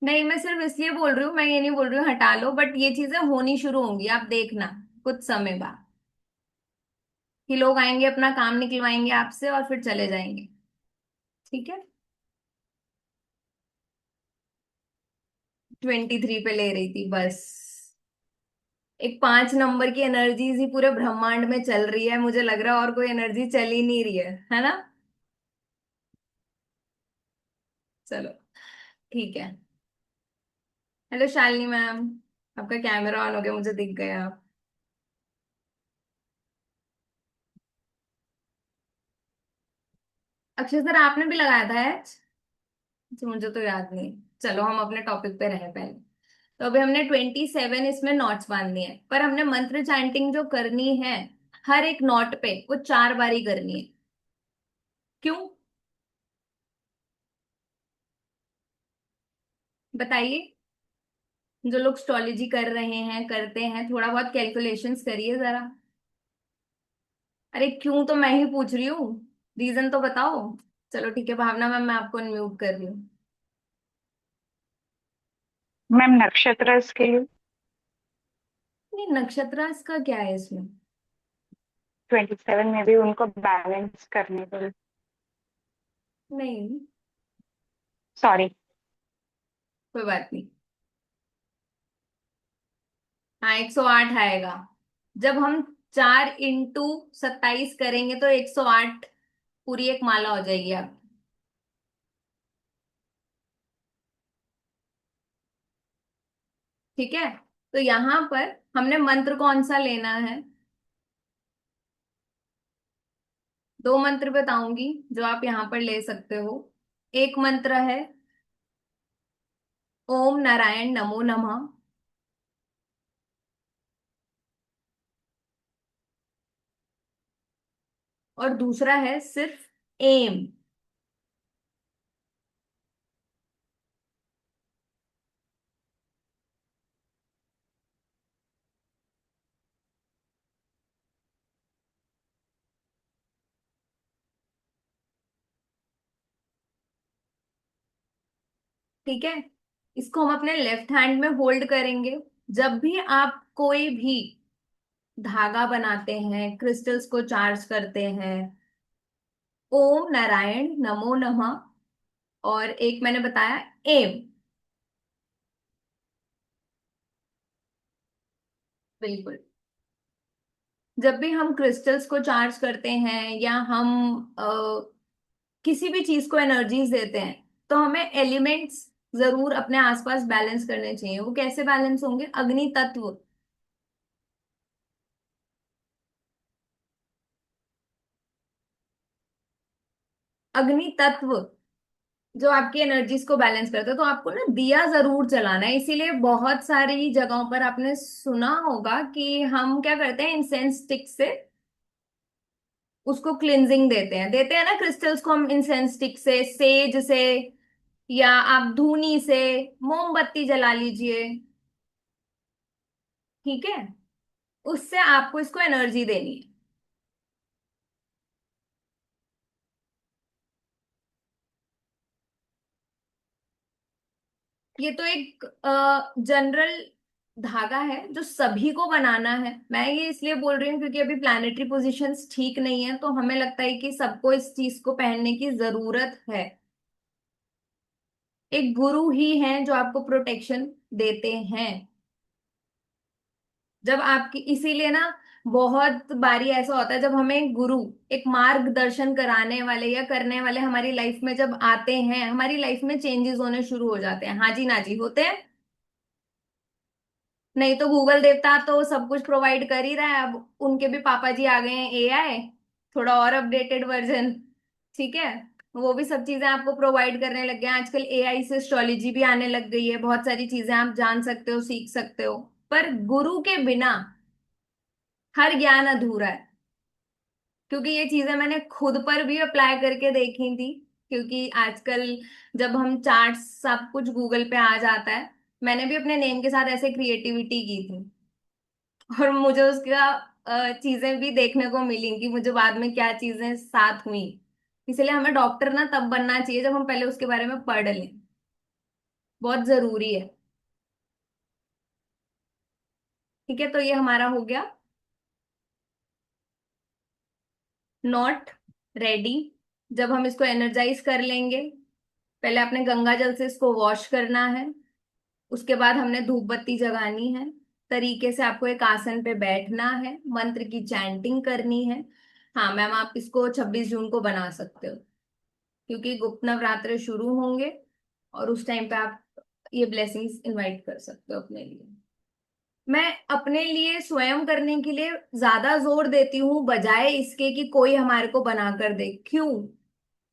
नहीं, मैं सिर्फ इसलिए बोल रही हूँ, मैं ये नहीं बोल रही हूँ हटा लो, बट ये चीजें होनी शुरू होंगी, आप देखना कुछ समय बाद कि लोग आएंगे, अपना काम निकलवाएंगे आपसे और फिर चले जाएंगे। ठीक है। 23 पे ले रही थी बस। एक 5 नंबर की एनर्जीज ही पूरे ब्रह्मांड में चल रही है, मुझे लग रहा है और कोई एनर्जी चल ही नहीं रही है ना। चलो ठीक है। हेलो शालिनी मैम, आपका कैमरा ऑन हो गया, मुझे दिख गया आप। अक्षय सर आपने भी लगाया था एच? अच्छा, मुझे तो याद नहीं। चलो हम अपने टॉपिक पे रहे पहले। तो अभी हमने 27 इसमें नॉट्स बांधनी है, पर हमने मंत्र चैंटिंग जो करनी है हर एक नॉट पे वो 4 बारी करनी है। क्यों? बताइए। जो लोग एस्ट्रोलॉजी कर रहे हैं, करते हैं, थोड़ा बहुत कैलकुलेशंस करिए जरा। अरे क्यों, तो मैं ही पूछ रही हूँ, रीजन तो बताओ। चलो ठीक है भावना मैम, मैं आपको अनम्यूट कर रही हूँ। मैम नक्षत्र के लिए नहीं, नक्षत्र का क्या है इसमें? 27 में भी उनको बैलेंस करने के लिए। नहीं, सॉरी। कोई बात नहीं। हाँ, 108 आएगा। जब हम 4 × 27 करेंगे तो 108 पूरी एक माला हो जाएगी आप। ठीक है। तो यहाँ पर हमने मंत्र कौन सा लेना है? 2 मंत्र बताऊंगी जो आप यहाँ पर ले सकते हो। एक मंत्र है ओम नारायण नमो नमः। और दूसरा है सिर्फ एम। ठीक है। इसको हम अपने लेफ्ट हैंड में होल्ड करेंगे। जब भी आप कोई भी धागा बनाते हैं, क्रिस्टल्स को चार्ज करते हैं, ओम नारायण नमो नमः, और एक मैंने बताया एम। बिल्कुल। जब भी हम क्रिस्टल्स को चार्ज करते हैं या हम किसी भी चीज को एनर्जीज देते हैं, तो हमें एलिमेंट्स जरूर अपने आसपास बैलेंस करने चाहिए। वो कैसे बैलेंस होंगे? अग्नि तत्व। अग्नि तत्व जो आपकी एनर्जीज को बैलेंस करता है, तो आपको ना दिया जरूर जलाना है। इसीलिए बहुत सारी जगहों पर आपने सुना होगा कि हम क्या करते हैं, इंसेंस स्टिक से उसको क्लिनजिंग देते हैं ना क्रिस्टल्स को, हम इंसेंस स्टिक से, सेज से, या आप धूनी से मोमबत्ती जला लीजिए। ठीक है, उससे आपको इसको एनर्जी देनी है। ये तो एक जनरल धागा है जो सभी को बनाना है। मैं ये इसलिए बोल रही हूँ क्योंकि अभी प्लैनेटरी पोजीशंस ठीक नहीं है, तो हमें लगता है कि सबको इस चीज को पहनने की जरूरत है। एक गुरु ही हैं जो आपको प्रोटेक्शन देते हैं। जब आपकी, इसीलिए ना बहुत बारी ऐसा होता है जब हमें गुरु, एक मार्गदर्शन कराने वाले या करने वाले हमारी लाइफ में जब आते हैं, हमारी लाइफ में चेंजेस होने शुरू हो जाते हैं। हाँ जी ना जी, होते हैं। नहीं तो गूगल देवता तो सब कुछ प्रोवाइड कर ही रहा है। अब उनके भी पापा जी आ गए हैं, एआई, थोड़ा और अपडेटेड वर्जन। ठीक है, वो भी सब चीजें आपको प्रोवाइड करने लग गए हैं। आजकल एआई से एस्ट्रोलॉजी भी आने लग गई है, बहुत सारी चीजें आप जान सकते हो, सीख सकते हो। पर गुरु के बिना हर ज्ञान अधूरा है। क्योंकि ये चीजें मैंने खुद पर भी अप्लाई करके देखी थी। क्योंकि आजकल जब हम चार्ट्स सब कुछ गूगल पे आ जाता है, मैंने भी अपने नेम के साथ ऐसे क्रिएटिविटी की थी। और मुझे उसका चीजें भी देखने को मिली कि मुझे बाद में क्या चीजें साथ हुई। इसलिए हमें डॉक्टर ना तब बनना चाहिए जब हम पहले उसके बारे में पढ़ लें। बहुत जरूरी है। ठीक है, तो ये हमारा हो गया नॉट रेडी। जब हम इसको एनर्जाइज कर लेंगे, पहले आपने गंगा जल से इसको वॉश करना है। उसके बाद हमने धूप बत्ती जगानी है। तरीके से आपको एक आसन पे बैठना है, मंत्र की चैंटिंग करनी है। हाँ मैम, आप इसको 26 जून को बना सकते हो, क्योंकि गुप्त नवरात्र शुरू होंगे और उस टाइम पे आप ये ब्लेसिंग्स इनवाइट कर सकते हो अपने लिए। मैं अपने लिए स्वयं करने के लिए ज्यादा जोर देती हूँ, बजाय इसके कि कोई हमारे को बना कर दे। क्यों?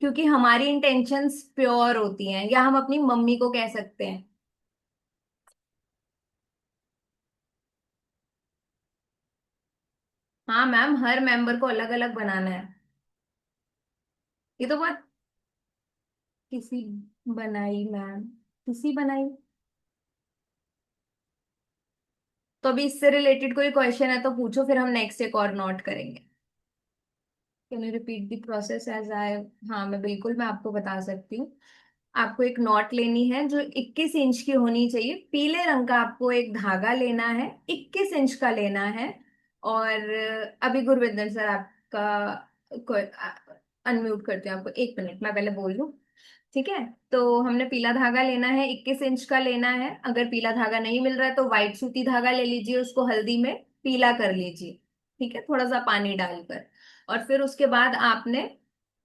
क्योंकि हमारी इंटेंशंस प्योर होती हैं, या हम अपनी मम्मी को कह सकते हैं। हाँ मैम, हर मेंबर को अलग अलग बनाना है। ये तो बहुत, किसी बनाई मैम, किसी बनाई। तो अभी इससे रिलेटेड कोई क्वेश्चन है तो पूछो, फिर हम नेक्स्ट एक और नोट करेंगे। Can you repeat the process as I? हाँ मैं बिल्कुल, मैं आपको बता सकती हूँ। आपको एक नॉट लेनी है जो 21 इंच की होनी चाहिए। पीले रंग का आपको एक धागा लेना है, 21 इंच का लेना है। और अभी गुरविंदर सर आपका अनम्यूट करते हैं आपको, 1 मिनट मैं पहले बोल दूं। ठीक है, तो हमने पीला धागा लेना है, 21 इंच का लेना है। अगर पीला धागा नहीं मिल रहा है तो व्हाइट सूती धागा ले लीजिए, उसको हल्दी में पीला कर लीजिए। ठीक है, थोड़ा सा पानी डालकर। और फिर उसके बाद आपने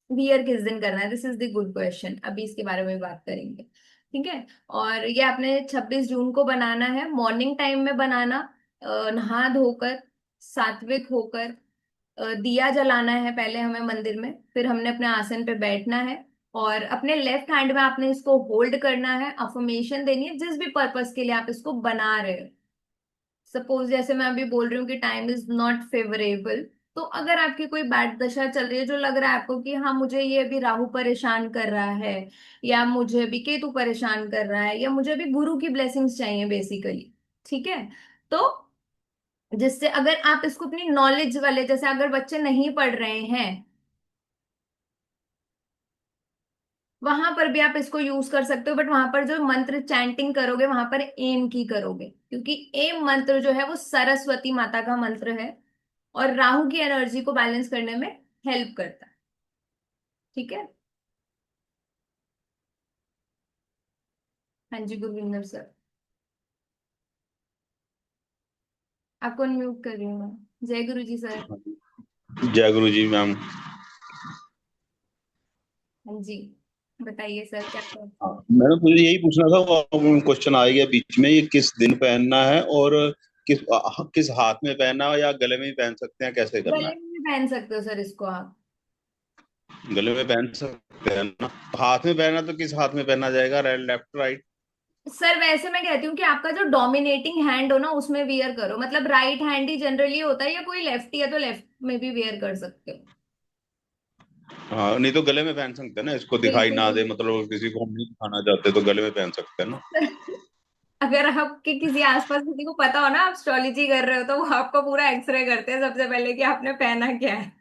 वियर किस दिन करना है, this is the good question, अभी इसके बारे में बात करेंगे। ठीक है, और ये आपने 26 जून को बनाना है, मॉर्निंग टाइम में बनाना। नहा धोकर, सात्विक होकर, दिया जलाना है पहले हमें मंदिर में, फिर हमने अपने आसन पे बैठना है। और अपने लेफ्ट हैंड में आपने इसको होल्ड करना है, अफर्मेशन देनी है जिस भी पर्पस के लिए आप इसको बना रहे हो। सपोज जैसे मैं अभी बोल रही हूँ कि टाइम इज नॉट फेवरेबल, तो अगर आपकी कोई बैड दशा चल रही है, जो लग रहा है आपको कि हाँ मुझे ये अभी राहु परेशान कर रहा है, या मुझे अभी केतु परेशान कर रहा है, या मुझे अभी गुरु की ब्लेसिंग्स चाहिए बेसिकली। ठीक है, तो जिससे अगर आप इसको अपनी नॉलेज वाले, जैसे अगर बच्चे नहीं पढ़ रहे हैं, वहां पर भी आप इसको यूज कर सकते हो। बट वहां पर जो मंत्र चैंटिंग करोगे, वहां पर एम की करोगे, क्योंकि एम मंत्र जो है वो सरस्वती माता का मंत्र है और राहु की एनर्जी को बैलेंस करने में हेल्प करता है। ठीक है। हाँ जी गुरविंदर सर, आपको अनम्यूट कर रही हूँ मैं। जय गुरु जी सर। जय गुरु जी मैम। हाँ जी, बताइए सर क्या कर। हाँ, मैडम मुझे यही पूछना था, वो क्वेश्चन आ गया बीच में, ये किस दिन पहनना है और किस किस हाथ में पहनना है, या गले में भी पहन सकते हैं, कैसे करना गले है? में भी पहन सकते हो सर इसको आप। गले में पहन सकते हैं ना? हाथ में पहनना तो किस हाथ में पहना जाएगा, लेफ्ट राइट? सर वैसे मैं कहती हूँ कि आपका जो डोमिनेटिंग हैंड हो ना उसमें वियर करो, मतलब राइट हैंड ही जनरली होता है, या कोई लेफ्टी है तो लेफ्ट में भी वियर कर सकते हो। हाँ, नहीं तो गले में पहन सकते हैं ना, इसको दिखाई बिल्कुल ना दे, बिल्कुल। मतलब किसी को हम नहीं दिखाना चाहते तो गले में पहन सकते हैं ना। अगर आपके किसी आसपास किसी को पता हो ना आप एस्ट्रोलॉजी कर रहे हो, तो वो आपको पूरा एक्सरे करते हैं सबसे पहले कि आपने पहना क्या है।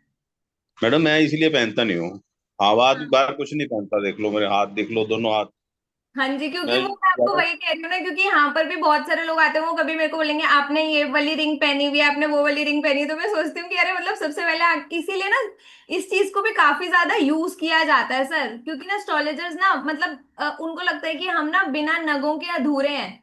मैडम मैं इसलिए पहनता नहीं हूँ। हाँ, हाथ हाँ। बाहर कुछ नहीं पहनता, देख लो मेरे हाथ, देख लो दोनों हाथ। हाँ जी, क्योंकि मैं वो मैं आपको ज्यादा वही कह रही हूँ ना, क्योंकि यहाँ पर भी बहुत सारे लोग आते हैं, वो कभी मेरे को बोलेंगे आपने ये वाली रिंग पहनी हुई है, आपने वो वाली रिंग पहनी है, तो मैं सोचती हूँ कि अरे मतलब सबसे पहले इसीलिए ना इस चीज को भी काफी ज्यादा यूज किया जाता है सर, क्योंकि ना एस्ट्रोलॉजर्स ना मतलब उनको लगता है कि हम ना बिना नगों के अधूरे हैं,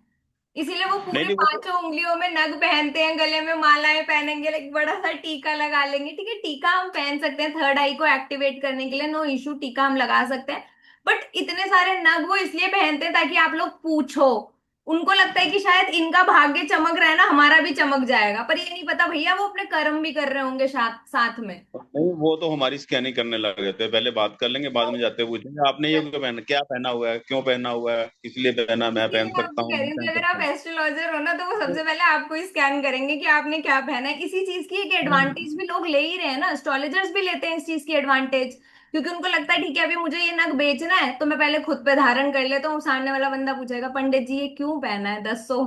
इसीलिए वो नहीं पूरे नहीं, वो तो पांचों उंगलियों में नग पहनते हैं, गले में मालाएं पहनेंगे, लाइक बड़ा सा टीका लगा लेंगे। ठीक है, टीका हम पहन सकते हैं थर्ड आई को एक्टिवेट करने के लिए, नो इशू, टीका हम लगा सकते हैं। बट इतने सारे नग वो इसलिए पहनते हैं ताकि आप लोग पूछो, उनको लगता है कि शायद इनका भाग्य चमक रहा है ना, हमारा भी चमक जाएगा, पर ये नहीं पता भैया वो अपने कर्म भी कर रहे होंगे साथ साथ में। नहीं, वो तो हमारी स्कैनिंग करने लग जाते हैं, पहले बात कर लेंगे, बाद में जाते हुए पूछेंगे आपने ये क्यों पहना, क्या पहना हुआ है, क्यों पहना हुआ है, इसलिए पहना, मैं इसीलिए पहन मैं सकता आपको हूँ, कह रही नहीं हूँ कि पहन अगर आप सकता। एस्ट्रोलॉजर हो ना, तो वो सबसे पहले आपको ही स्कैन करेंगे कि आपने क्या पहना है। इसी चीज की एक हम्म। एडवांटेज भी लोग ले ही रहे हैं ना, एस्ट्रोलॉजर्स भी लेते हैं इस चीज की एडवांटेज, क्योंकि उनको लगता है ठीक है अभी मुझे ये नग बेचना है तो मैं पहले खुद पे धारण कर लेता हूँ, सामने वाला बंदा पूछेगा पंडित जी ये क्यों पहना है 10 सौ।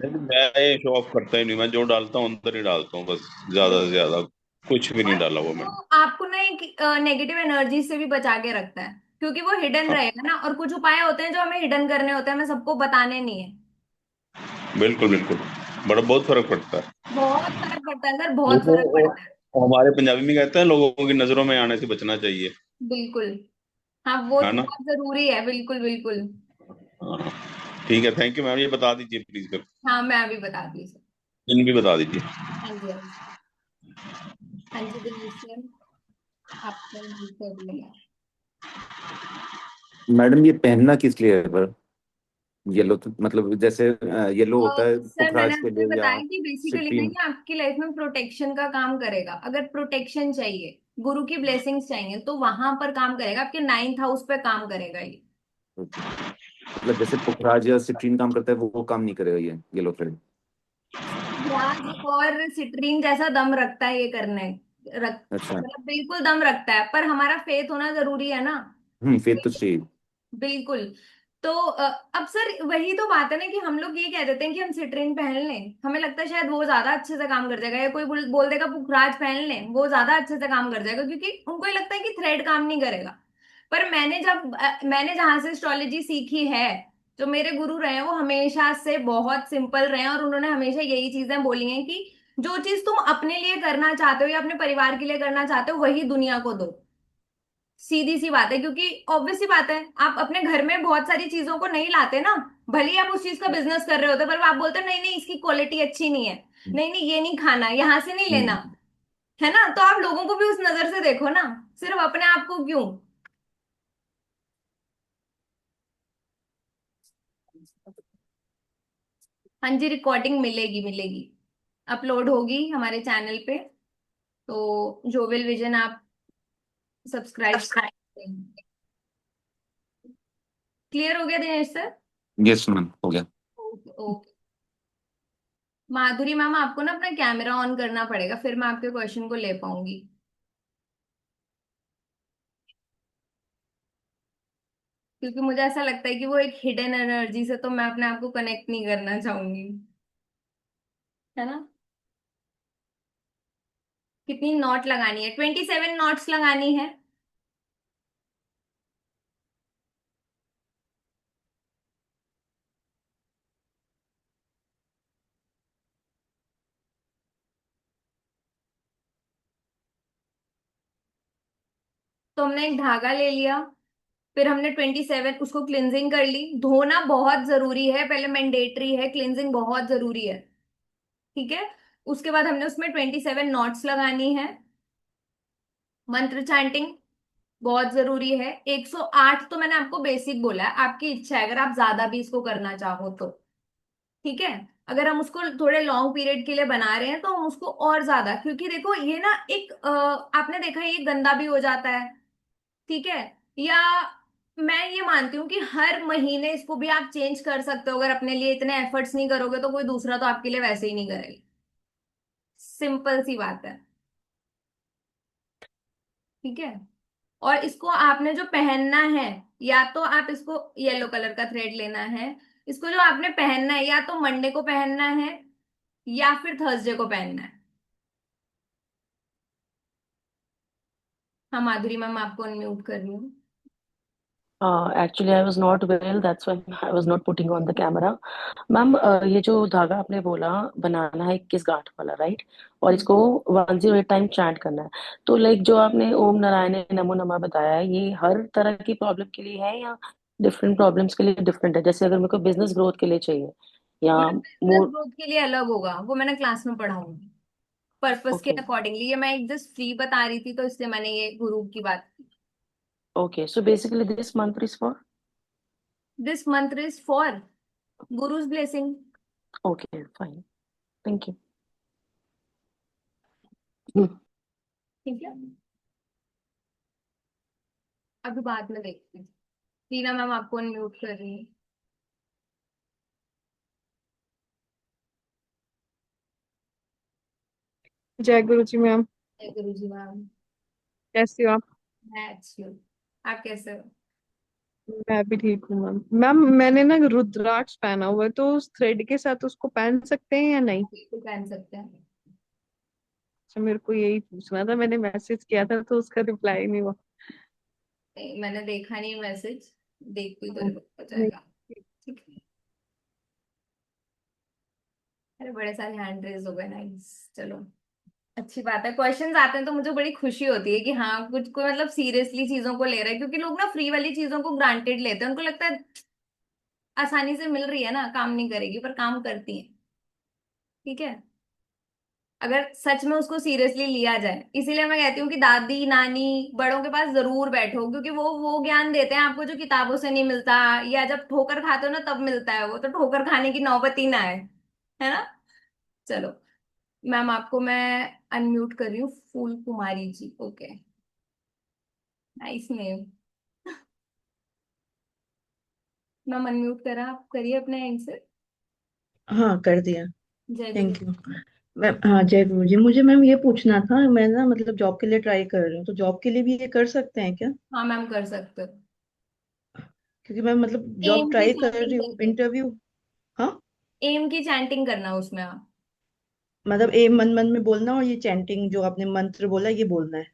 नहीं, मैं ये शो ऑफ करता ही नहीं, मैं जो डालता हूँ अंदर ही डालता हूँ बस, ज्यादा से ज्यादा कुछ भी नहीं और डाला हुआ वो मैंने। आपको ना एक नेगेटिव एनर्जी से भी बचा के रखता है, क्योंकि वो हिडन हाँ, रहेगा ना, और कुछ उपाय होते हैं जो हमें हिडन करने होते हैं, हमें सबको बताने नहीं है। बिल्कुल बिल्कुल, बड़ा बहुत फर्क पड़ता है। बहुत फर्क पड़ता है सर, बहुत देखो फर्क पड़ता है। हमारे पंजाबी में कहते हैं लोगों की नजरों में आने से बचना चाहिए। बिल्कुल। हाँ वो है तो ना? बहुत जरूरी है, बिल्कुल बिल्कुल। हाँ, ठीक है, थैंक यू मैम, ये बता दीजिए प्लीज कर, हाँ मैं अभी बताती हूँ सर। इन भी बता दीजिए। हाँ जी हाँ जी। हाँ जी दिनेश सर, आपका कर लिया। मैडम ये पहनना किस लिए है पर? येलो तो मतलब जैसे येलो होता है सर मैंने पुखराज के आपको ये लिए या बताया कि बेसिकली ना सिट्रीन। ये आपकी लाइफ में प्रोटेक्शन का काम करेगा, अगर प्रोटेक्शन चाहिए, गुरु की ब्लेसिंग्स चाहिए, तो वहां पर काम करेगा, आपके 9th हाउस पे काम करेगा ये। ओके। मतलब जैसे पुखराज या सिट्रीन काम करता है वो काम नहीं करेगा ये येलो थ्रेड? ब्राज और सिट्रीन जैसा दम रखता है ये करने, अच्छा। मतलब बिल्कुल दम रखता है, पर हमारा फेथ होना जरूरी है ना। फेथ तो चाहिए। बिल्कुल। तो अब सर वही तो बात है ना कि हम लोग ये कह देते हैं कि हम सिट्रीन पहन लें, हमें लगता है शायद वो ज्यादा अच्छे से काम कर जाएगा, या कोई बोल देगा पुखराज पहन लें वो ज्यादा अच्छे से काम कर जाएगा, क्योंकि उनको ये लगता है कि थ्रेड काम नहीं करेगा। पर मैंने जहां से एस्ट्रोलॉजी सीखी है, जो मेरे गुरु रहे हैं वो हमेशा से बहुत सिंपल रहे हैं, और उन्होंने हमेशा यही चीजें बोली हैं कि जो चीज तुम अपने लिए करना चाहते हो या अपने परिवार के लिए करना चाहते हो वही दुनिया को दो। सीधी सी बात है, क्योंकि ऑब्वियस सी बात है, आप अपने घर में बहुत सारी चीजों को नहीं लाते ना, भले ही आप उस चीज का बिजनेस कर रहे होते, पर आप बोलते हो नहीं नहीं इसकी क्वालिटी अच्छी नहीं है, नहीं नहीं ये नहीं खाना, यहाँ से नहीं लेना, हम्म। है ना, तो आप लोगों को भी उस नजर से देखो ना, सिर्फ अपने आप को क्यों। हाँ जी रिकॉर्डिंग मिलेगी मिलेगी, अपलोड होगी हमारे चैनल पे, तो जोविल विजन आप सब्सक्राइब। क्लियर हो गया दिनेश सर? यस मैम, हो गया। Okay okay. माधुरी मैम आपको ना अपना कैमरा ऑन करना पड़ेगा, फिर मैं आपके क्वेश्चन को ले पाऊंगी, क्योंकि मुझे ऐसा लगता है कि वो एक हिडन एनर्जी से तो मैं अपने आप को कनेक्ट नहीं करना चाहूंगी, है ना। कितनी नॉट लगानी है? 27 नॉट्स लगानी है। तो हमने एक धागा ले लिया, फिर हमने 27 उसको क्लिनजिंग कर ली, धोना बहुत जरूरी है, पहले मैंडेटरी है, क्लिनजिंग बहुत जरूरी है। ठीक है, उसके बाद हमने उसमें 27 नॉट्स लगानी है, मंत्र चैंटिंग, बहुत जरूरी है। 108 तो मैंने आपको बेसिक बोला है, आपकी इच्छा है, अगर आप ज्यादा भी इसको करना चाहो तो। ठीक है। अगर हम उसको थोड़े लॉन्ग पीरियड के लिए बना रहे हैं तो हम उसको और ज्यादा, क्योंकि देखो ये ना एक आपने देखा है ये गंदा भी हो जाता है। ठीक है। या मैं ये मानती हूँ कि हर महीने इसको भी आप चेंज कर सकते हो, अगर अपने लिए इतने एफर्ट्स नहीं करोगे तो कोई दूसरा तो आपके लिए वैसे ही नहीं करेगा। सिंपल सी बात है। ठीक है। और इसको आपने जो पहनना है, या तो आप इसको येलो कलर का थ्रेड लेना है। इसको जो आपने पहनना है या तो मंडे को पहनना है या फिर थर्सडे को पहनना है। हाँ माधुरी मैम, आपको अनम्यूट कर रही हूँ। Actually, I was not well. That's why I was not putting on the camera. Ma'am, ये जो धागा आपने बोला बनाना है 21 गांठ वाला, राइट? और इसको 108 टाइम चैंट करना है। तो लाइक जो आपने ओम नारायण नमो नमः बताया है, ये हर तरह की प्रॉब्लम के लिए है या डिफरेंट प्रॉब्लम्स के लिए डिफरेंट है? जैसे अगर मेरे को बिजनेस ग्रोथ के लिए चाहिए या मैम बिजनेस मोर। ग्रोथ के लिए अलग होगा, वो मैंने क्लास में पढ़ाऊंगी। पर्पस के ओके। अकॉर्डिंगली, ये मैं एक जस्ट फ्री बता रही थी तो इसलिए मैंने ये गुरु की बात की। Okay, so basically this mantra is for. This mantra is for guru's blessing. Okay, fine. Thank you. ठीक है। अभी बाद में देखते हैं। टीना मैम आपको अनम्यूट कर रही है। जय गुरु जी मैम। जय गुरु जी मैम। कैसी हो आप? मैं अच्छी हूँ। आप कैसे हो? मैं भी ठीक हूँ मैम। मैम मैंने ना रुद्राक्ष पहना हुआ है, तो उस थ्रेड के साथ उसको पहन सकते हैं या नहीं? बिल्कुल पहन सकते हैं। अच्छा, मेरे को यही पूछना था, मैंने मैसेज किया था तो उसका रिप्लाई नहीं हुआ। नहीं, मैंने देखा नहीं मैसेज। देखती तो हाँ, हो नहीं। जाएगा। ठीक है। अरे बड़े सारे हैंड रेज हो गए, नाइस। चलो, अच्छी बात है। क्वेश्चंस आते हैं तो मुझे बड़ी खुशी होती है कि हाँ कुछ कोई मतलब सीरियसली चीजों को ले रहा है, क्योंकि लोग ना फ्री वाली चीजों को ग्रांटेड लेते हैं, उनको लगता है आसानी से मिल रही है ना, काम नहीं करेगी, पर काम करती है। ठीक है। अगर सच में उसको सीरियसली लिया जाए, इसीलिए मैं कहती हूँ कि दादी नानी बड़ों के पास जरूर बैठो, क्योंकि वो ज्ञान देते हैं आपको जो किताबों से नहीं मिलता, या जब ठोकर खाते हो ना तब मिलता है वो, तो ठोकर खाने की नौबत ही ना है ना। चलो मैम, आपको मैं अनम्यूट कर रही हूँ। Phool Kumari ji, okay. Nice name. Ma'am unmute करा, आप करिए अपने एंड से। हाँ, कर दिया। जय गुरु। Thank you ma'am. हाँ, जय गुरु जी। मुझे मैम ये पूछना था, मैं ना मतलब जॉब के लिए ट्राई कर रही हूँ, तो जॉब के लिए भी ये कर सकते हैं क्या? हाँ मैम, कर सकते हो। क्योंकि मैं मतलब जॉब एम की ट्राई कर रही चैंटिंग हूँ, करके, इंटरव्यू। हाँ, एम की चैंटिंग करना उसमें आप। मतलब ए मन मन में बोलना, और ये चैंटिंग जो आपने मंत्र बोला ये बोलना है।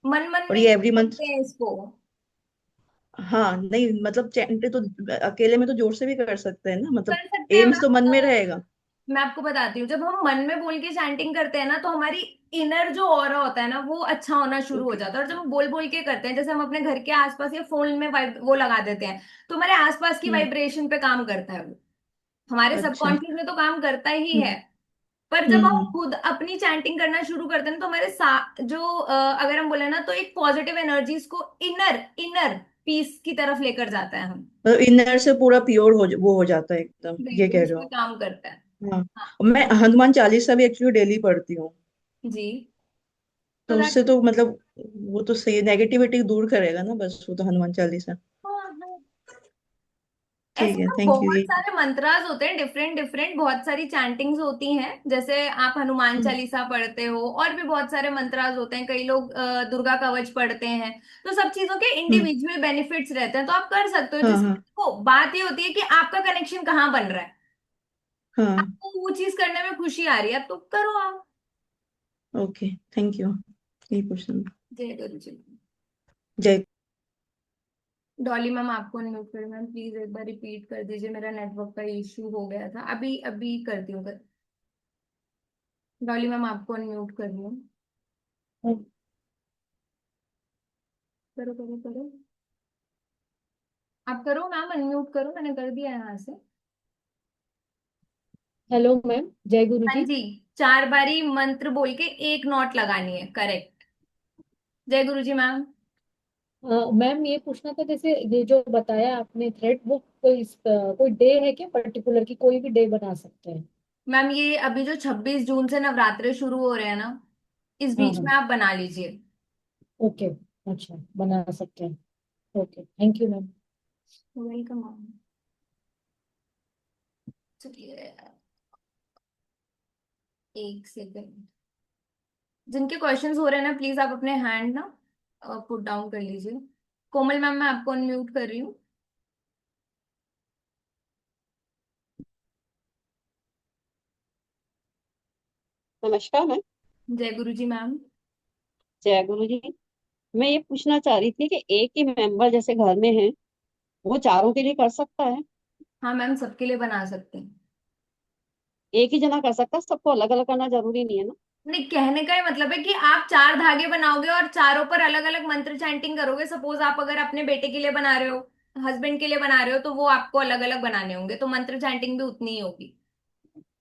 मन मन और में ये ही एवरी मंथ। बोलते हैं इसको। हाँ, नहीं मतलब चैंटिंग तो अकेले में तो जोर से भी कर सकते हैं ना, मतलब कर सकते हैं एम्स तो मन में मैम। रहेगा। मैं आपको बताती हूँ, जब हम मन में बोल के चैंटिंग करते हैं ना तो हमारी इनर जो ऑरा होता है ना वो अच्छा होना शुरू हो ओके। जाता है। और जब हम बोल बोल के करते हैं, जैसे हम अपने घर के आसपास या फोन में वो लगा देते हैं, तो हमारे आसपास की हम्म। वाइब्रेशन पे काम करता है वो। हमारे अच्छा। सबकॉन्शियस में तो काम करता ही है। हम्म। पर जब हम हम्म। खुद अपनी चैंटिंग करना शुरू करते हैं ना, तो हमारे जो अगर हम बोले ना, तो एक पॉजिटिव एनर्जीज को इनर इनर पीस की तरफ लेकर जाता है हम। मतलब इनर से पूरा प्योर वो हो जाता है एकदम, ये बिल्कुल कह उस रहे हो पर आप? काम करता है। हाँ। हाँ और मैं हनुमान चालीसा भी एक्चुअली डेली पढ़ती हूँ। जी। तो तो दैट, उससे तो मतलब वो तो सही नेगेटिविटी दूर करेगा ना, बस वो तो हनुमान चालीसा। ठीक ऐसे है, तो थैंक यू। बहुत यही। सारे मंत्रास होते हैं, डिफरेंट डिफरेंट बहुत सारी चैंटिंग्स होती हैं। जैसे आप हनुमान हम्म। चालीसा पढ़ते हो, और भी बहुत सारे मंत्रास होते हैं। कई लोग दुर्गा कवच पढ़ते हैं। तो सब चीजों के हम्म। इंडिविजुअल बेनिफिट्स रहते हैं, तो आप कर सकते हो। हाँ, जिसको हाँ। देखो, बात ये होती है कि आपका कनेक्शन कहाँ बन रहा है। हाँ। आपको वो चीज करने में खुशी आ रही है तो करो आप। Okay, thank you. यही पूछना था। जय गुरु जी। जय। डॉली मैम आपको अनम्यूट करें मैम, प्लीज एक बार रिपीट कर दीजिए, मेरा नेटवर्क का इशू हो गया था। अभी अभी करती हूँ। डॉली मैम आपको अनम्यूट कर रही हूँ। करो करो करो। आप करो मैम, अनम्यूट करो, मैंने कर दिया है यहाँ से। हेलो मैम, जय गुरु हाँ जी। जी। 4 बारी मंत्र बोल के एक नोट लगानी है, करेक्ट। जय गुरु जी मैम। मैम ये पूछना था, जैसे ये जो बताया आपने थ्रेड, वो कोई डे है क्या पर्टिकुलर, की कोई भी डे बना सकते हैं? मैम ये अभी जो 26 जून से नवरात्रे शुरू हो रहे हैं ना, इस हाँ बीच हाँ। में आप बना लीजिए। ओके। अच्छा, बना सकते हैं। Okay, thank you ma'am. Welcome ma'am. चलिए, एक सेकंड। जिनके क्वेश्चंस हो रहे हैं ना, प्लीज आप अपने हैंड ना पुट डाउन कर लीजिए। कोमल मैम, मैं आपको अनम्यूट कर रही हूँ। नमस्कार मैम। जय गुरु जी मैम। जय गुरु जी। मैं ये पूछना चाह रही थी कि एक ही मेंबर जैसे घर में है, वो चारों के लिए कर सकता है? हाँ मैम, सबके लिए बना सकते हैं। एक ही जना कर सकता है, सबको अलग अलग करना जरूरी नहीं है ना? नहीं, कहने का ही मतलब है कि आप 4 धागे बनाओगे और चारों पर अलग अलग मंत्र चैंटिंग करोगे। सपोज आप अगर अपने बेटे के लिए बना रहे हो, हस्बैंड के लिए बना रहे हो, तो वो आपको अलग अलग बनाने होंगे, तो मंत्र चैंटिंग भी उतनी ही होगी।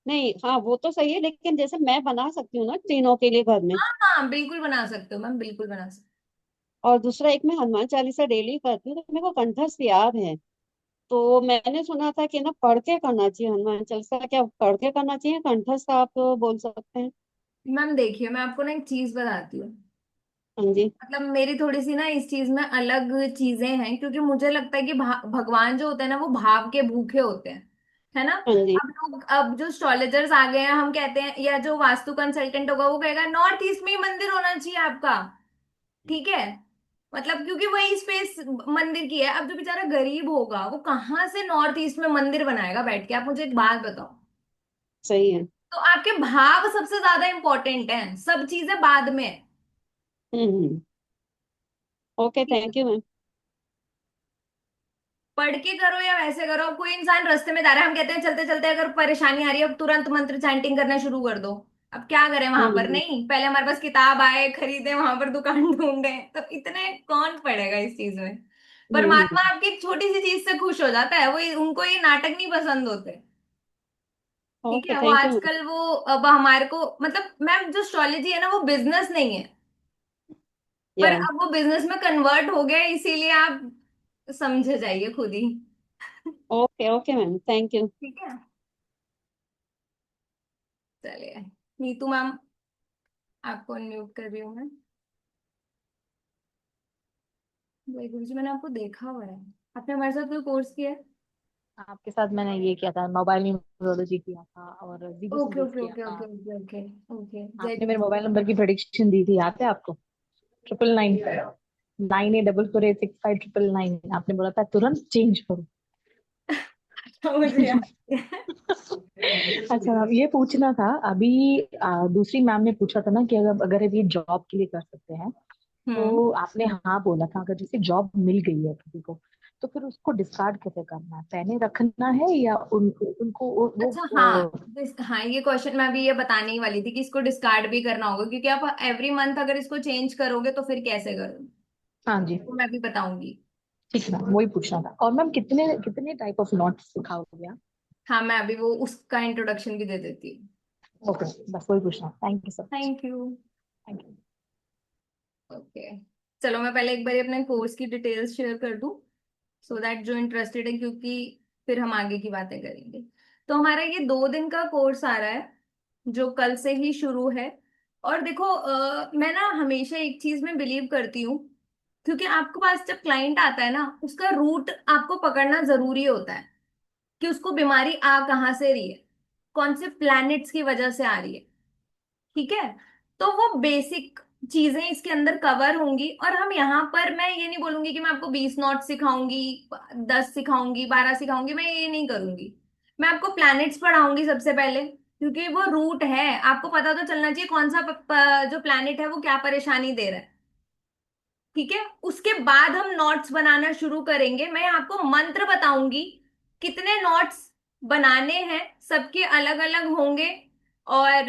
नहीं, हाँ वो तो सही है, लेकिन जैसे मैं बना सकती हूँ ना तीनों के लिए घर में। हाँ हाँ, बिल्कुल बना सकते हो मैम, बिल्कुल बना सकते और दूसरा, एक मैं हनुमान चालीसा डेली करती हूँ, तो मेरे को कंठस्थ याद है। तो मैंने सुना था कि ना पढ़ के करना चाहिए हनुमान चालीसा, क्या पढ़ के करना चाहिए कंठस्थ, आप बोल सकते हैं? हो। मैम देखिए, मैं आपको ना एक चीज बताती हूँ। हाँ जी। मतलब मेरी थोड़ी सी ना इस चीज में अलग चीजें हैं, क्योंकि मुझे लगता है कि भगवान जो होते हैं ना, वो भाव के भूखे होते हैं, है ना। हाँ जी। अब जो एस्ट्रोलॉजर्स आ गए हैं, हम कहते हैं, या जो वास्तु कंसल्टेंट होगा वो कहेगा नॉर्थ ईस्ट में ही मंदिर होना चाहिए आपका। ठीक है। मतलब क्योंकि वही स्पेस मंदिर की है। अब जो बेचारा गरीब होगा, वो कहाँ से नॉर्थ ईस्ट में मंदिर बनाएगा बैठ के? आप मुझे एक बात बताओ। सही है। तो आपके भाव सबसे ज्यादा इंपॉर्टेंट हैं, सब चीजें बाद में। Hmm. Okay, thank you ma'am. पढ़ के करो या वैसे करो, अब कोई इंसान रास्ते में जा रहा है, हम कहते हैं चलते चलते अगर परेशानी आ रही है, अब तुरंत मंत्र चैंटिंग करना शुरू कर दो। अब क्या करें वहां पर? हम्म। नहीं, पहले हमारे पास किताब आए, खरीदे, वहां पर दुकान ढूंढे, तो इतने कौन पढ़ेगा इस चीज में? परमात्मा हम्म। आपकी एक छोटी सी चीज से खुश हो जाता है, वो उनको ये नाटक नहीं पसंद होते। ठीक ओके, है, वो थैंक यू मैम। आजकल वो अब हमारे को मतलब मैम, जो एस्ट्रोलॉजी है ना, वो बिजनेस नहीं है। पर या। अब वो बिजनेस में कन्वर्ट हो गया है, इसीलिए आप समझ जाइए खुद ही। Okay okay ma'am, thank you. ठीक है। चलिए, नीतू मैम, आपको अनम्यूट कर रही हूँ मैं। वही गुरु जी, मैंने आपको देखा हुआ है। आपने हमारे साथ कोई कोर्स किया है? आपके साथ मैंने ये किया था, मोबाइल न्यूमरोलॉजी किया था और जीडी ओके सिंबल्स ओके किया ओके था। ओके ओके ओके ओके, जय आपने गुरु मेरे जी। मोबाइल नंबर की प्रेडिक्शन दी थी, याद है आपको? 9994486599, आपने बोला था तुरंत चेंज करो। मुझे याद है। अच्छा मैम, ये पूछना था अभी, दूसरी मैम ने पूछा था ना कि अगर अगर अभी जॉब के लिए कर सकते हैं, हम्म। तो आपने हाँ बोला था, अगर जैसे जॉब मिल गई है किसी को, तो फिर उसको डिस्कार्ड कैसे करना है? पहले रखना है या उनको अच्छा, हाँ। वो हाँ, ये क्वेश्चन मैं अभी ये बताने ही वाली थी कि इसको डिस्कार्ड भी करना होगा, क्योंकि आप एवरी मंथ अगर इसको चेंज करोगे तो फिर कैसे करोगे? हाँ जी, वो मैं भी बताऊंगी। ठीक है मैम, वही पूछना था। और मैम कितने कितने टाइप ऑफ नोट्स सिखाओगे आप? हाँ, मैं अभी वो उसका इंट्रोडक्शन भी दे देती हूँ। ओके, बस वही पूछना। Thank you so much. Thank you. Thank you. Okay. चलो, मैं पहले एक बार अपने कोर्स की डिटेल्स शेयर कर दूं, सो दैट जो इंटरेस्टेड है, क्योंकि फिर हम आगे की बातें करेंगे। तो हमारा ये 2 दिन का कोर्स आ रहा है, जो कल से ही शुरू है। और देखो, मैं ना हमेशा एक चीज में बिलीव करती हूँ, क्योंकि आपके पास जब क्लाइंट आता है ना, उसका रूट आपको पकड़ना जरूरी होता है, कि उसको बीमारी आ कहाँ से रही है, कौन से प्लैनेट्स की वजह से आ रही है। ठीक है। तो वो बेसिक चीजें इसके अंदर कवर होंगी, और हम यहाँ पर, मैं ये नहीं बोलूंगी कि मैं आपको 20 नोट सिखाऊंगी, 10 सिखाऊंगी, 12 सिखाऊंगी, मैं ये नहीं करूंगी। मैं आपको प्लैनेट्स पढ़ाऊंगी सबसे पहले, क्योंकि वो रूट है, आपको पता तो चलना चाहिए कौन सा जो प्लैनेट है वो क्या परेशानी दे रहा है। ठीक है। उसके बाद हम नोट्स बनाना शुरू करेंगे, मैं आपको मंत्र बताऊंगी, कितने नोट्स बनाने हैं, सबके अलग अलग होंगे। और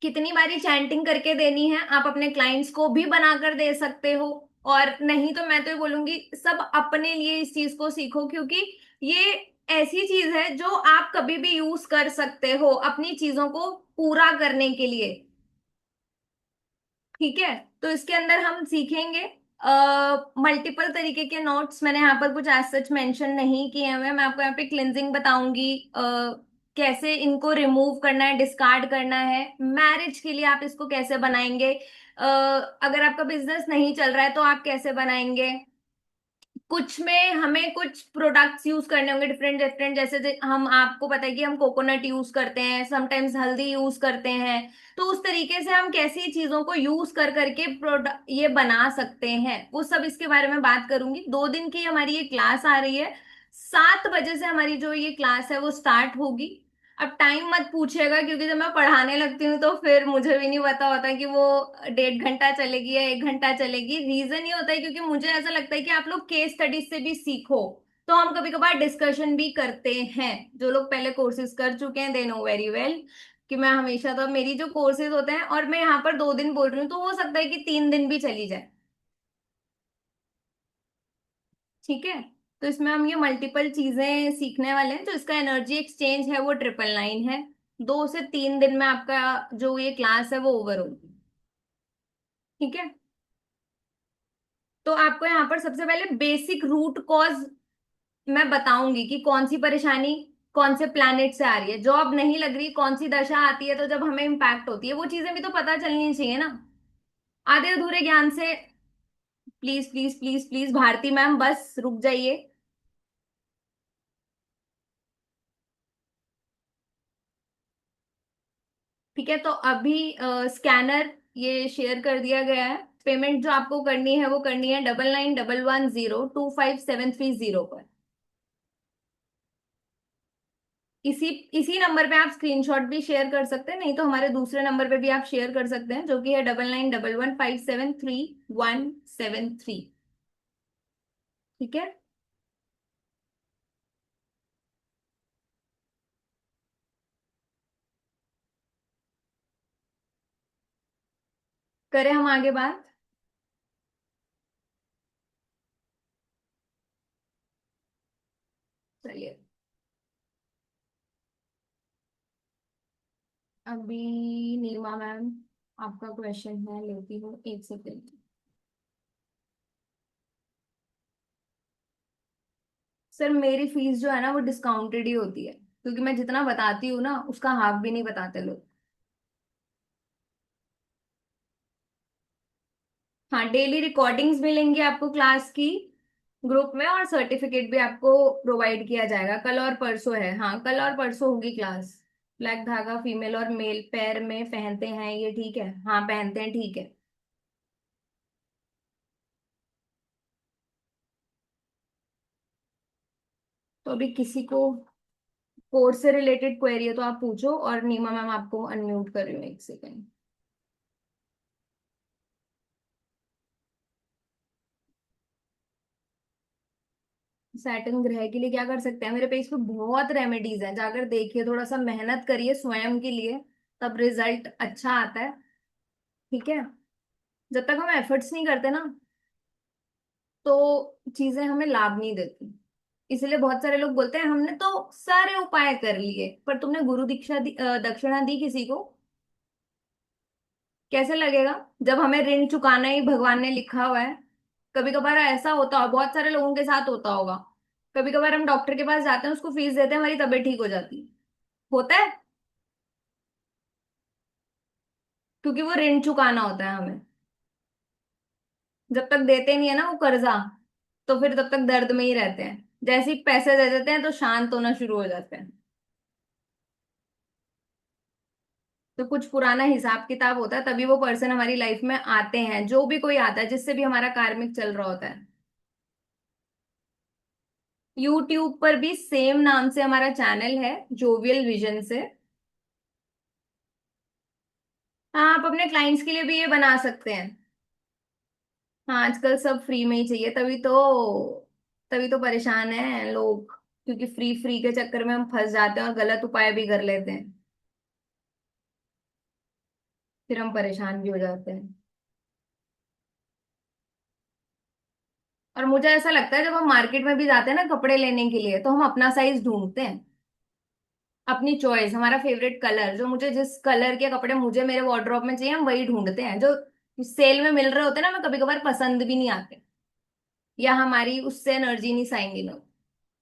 कितनी बारी चैंटिंग करके देनी है, आप अपने क्लाइंट्स को भी बनाकर दे सकते हो। और नहीं तो मैं तो ये बोलूंगी, सब अपने लिए इस चीज को सीखो, क्योंकि ये ऐसी चीज है जो आप कभी भी यूज कर सकते हो अपनी चीजों को पूरा करने के लिए। ठीक है। तो इसके अंदर हम सीखेंगे मल्टीपल तरीके के नोट्स मैंने यहाँ पर कुछ एज सच मेंशन नहीं किए हुए हैं। मैं आपको यहाँ पे क्लिनजिंग बताऊंगी, कैसे इनको रिमूव करना है, डिस्कार्ड करना है। मैरिज के लिए आप इसको कैसे बनाएंगे, अगर आपका बिजनेस नहीं चल रहा है तो आप कैसे बनाएंगे। कुछ में हमें कुछ प्रोडक्ट्स यूज करने होंगे डिफरेंट डिफरेंट, जैसे हम, आपको पता है कि हम कोकोनट यूज करते हैं, समटाइम्स हल्दी यूज करते हैं। तो उस तरीके से हम कैसी चीजों को यूज कर करके प्रोडक्ट ये बना सकते हैं, वो सब इसके बारे में बात करूंगी। 2 दिन की हमारी ये क्लास आ रही है, 7 बजे से हमारी जो ये क्लास है वो स्टार्ट होगी। अब टाइम मत पूछिएगा, क्योंकि जब मैं पढ़ाने लगती हूँ तो फिर मुझे भी नहीं पता होता कि वो 1.5 घंटा चलेगी या 1 घंटा चलेगी। रीजन ये होता है क्योंकि मुझे ऐसा लगता है कि आप लोग केस स्टडीज से भी सीखो। तो हम कभी कभार डिस्कशन भी करते हैं। जो लोग पहले कोर्सेज कर चुके हैं दे नो वेरी वेल कि मैं हमेशा, तो मेरी जो कोर्सेज होते हैं, और मैं यहाँ पर 2 दिन बोल रही हूँ तो हो सकता है कि 3 दिन भी चली जाए। ठीक है, तो इसमें हम ये मल्टीपल चीजें सीखने वाले हैं। जो इसका एनर्जी एक्सचेंज है वो 999 है। 2 से 3 दिन में आपका जो ये क्लास है वो ओवर होगी। ठीक है, तो आपको यहाँ पर सबसे पहले बेसिक रूट कॉज मैं बताऊंगी कि कौन सी परेशानी कौन से प्लैनेट से आ रही है, जॉब नहीं लग रही, कौन सी दशा आती है तो जब हमें इम्पैक्ट होती है, वो चीजें भी तो पता चलनी चाहिए ना। आधे अधूरे ज्ञान से, please please please please Bharti ma'am बस रुक जाइए। ठीक है, तो अभी स्कैनर ये शेयर कर दिया गया है। पेमेंट जो आपको करनी है वो करनी है 9911025730 पर। इसी इसी नंबर पे आप स्क्रीनशॉट भी शेयर कर सकते हैं, नहीं तो हमारे दूसरे नंबर पे भी आप शेयर कर सकते हैं, जो कि है 9911573173। ठीक है, करें हम आगे बात। चलिए, अभी नीलिमा मैम आपका क्वेश्चन है, लेती हूँ 1 सेकेंड। सर मेरी फीस जो है ना वो डिस्काउंटेड ही होती है, क्योंकि मैं जितना बताती हूँ ना उसका हाफ भी नहीं बताते लोग। हाँ, डेली रिकॉर्डिंग्स मिलेंगी आपको क्लास की ग्रुप में, और सर्टिफिकेट भी आपको प्रोवाइड किया जाएगा। कल और परसों है, हाँ कल और परसों होगी क्लास। ब्लैक धागा फीमेल और मेल पैर में पहनते हैं ये, ठीक है, हाँ पहनते हैं, ठीक है। तो अभी किसी को कोर्स से रिलेटेड क्वेरी है तो आप पूछो, और नीमा मैम आपको अनम्यूट कर रही हूँ 1 सेकेंड। सैटर्न ग्रह के लिए क्या कर सकते हैं, मेरे पेज पे बहुत रेमेडीज हैं, जाकर देखिए, थोड़ा सा मेहनत करिए स्वयं के लिए, तब रिजल्ट अच्छा आता है। ठीक है, जब तक हम एफर्ट्स नहीं करते ना तो चीजें हमें लाभ नहीं देती। इसलिए बहुत सारे लोग बोलते हैं हमने तो सारे उपाय कर लिए, पर तुमने गुरु दीक्षा दक्षिणा दी किसी को, कैसे लगेगा जब हमें ऋण चुकाना ही भगवान ने लिखा हुआ है। कभी कभार ऐसा होता है, बहुत सारे लोगों के साथ होता होगा, कभी कभार हम डॉक्टर के पास जाते हैं, उसको फीस देते हैं, हमारी तबीयत ठीक हो जाती है। होता है, क्योंकि वो ऋण चुकाना होता है हमें। जब तक देते नहीं है ना वो कर्जा, तो फिर तब तक दर्द में ही रहते हैं। जैसे ही पैसे दे देते हैं तो शांत होना शुरू हो जाते हैं। तो कुछ पुराना हिसाब किताब होता है, तभी वो पर्सन हमारी लाइफ में आते हैं, जो भी कोई आता है जिससे भी हमारा कार्मिक चल रहा होता है। यूट्यूब पर भी सेम नाम से हमारा चैनल है, जोवियल विजन से। हाँ, आप अपने क्लाइंट्स के लिए भी ये बना सकते हैं। हाँ, आजकल सब फ्री में ही चाहिए, तभी तो परेशान हैं लोग, क्योंकि फ्री फ्री के चक्कर में हम फंस जाते हैं और गलत उपाय भी कर लेते हैं, फिर हम परेशान भी हो जाते हैं। और मुझे ऐसा लगता है जब हम मार्केट में भी जाते हैं ना कपड़े लेने के लिए, तो हम अपना साइज ढूंढते हैं, अपनी चॉइस, हमारा फेवरेट कलर, जो मुझे जिस कलर के कपड़े मुझे मेरे वार्डरोब में चाहिए हम वही ढूंढते हैं। जो सेल में मिल रहे होते ना, हमें कभी कभार पसंद भी नहीं आते, या हमारी उससे एनर्जी नहीं साएंगे लोग।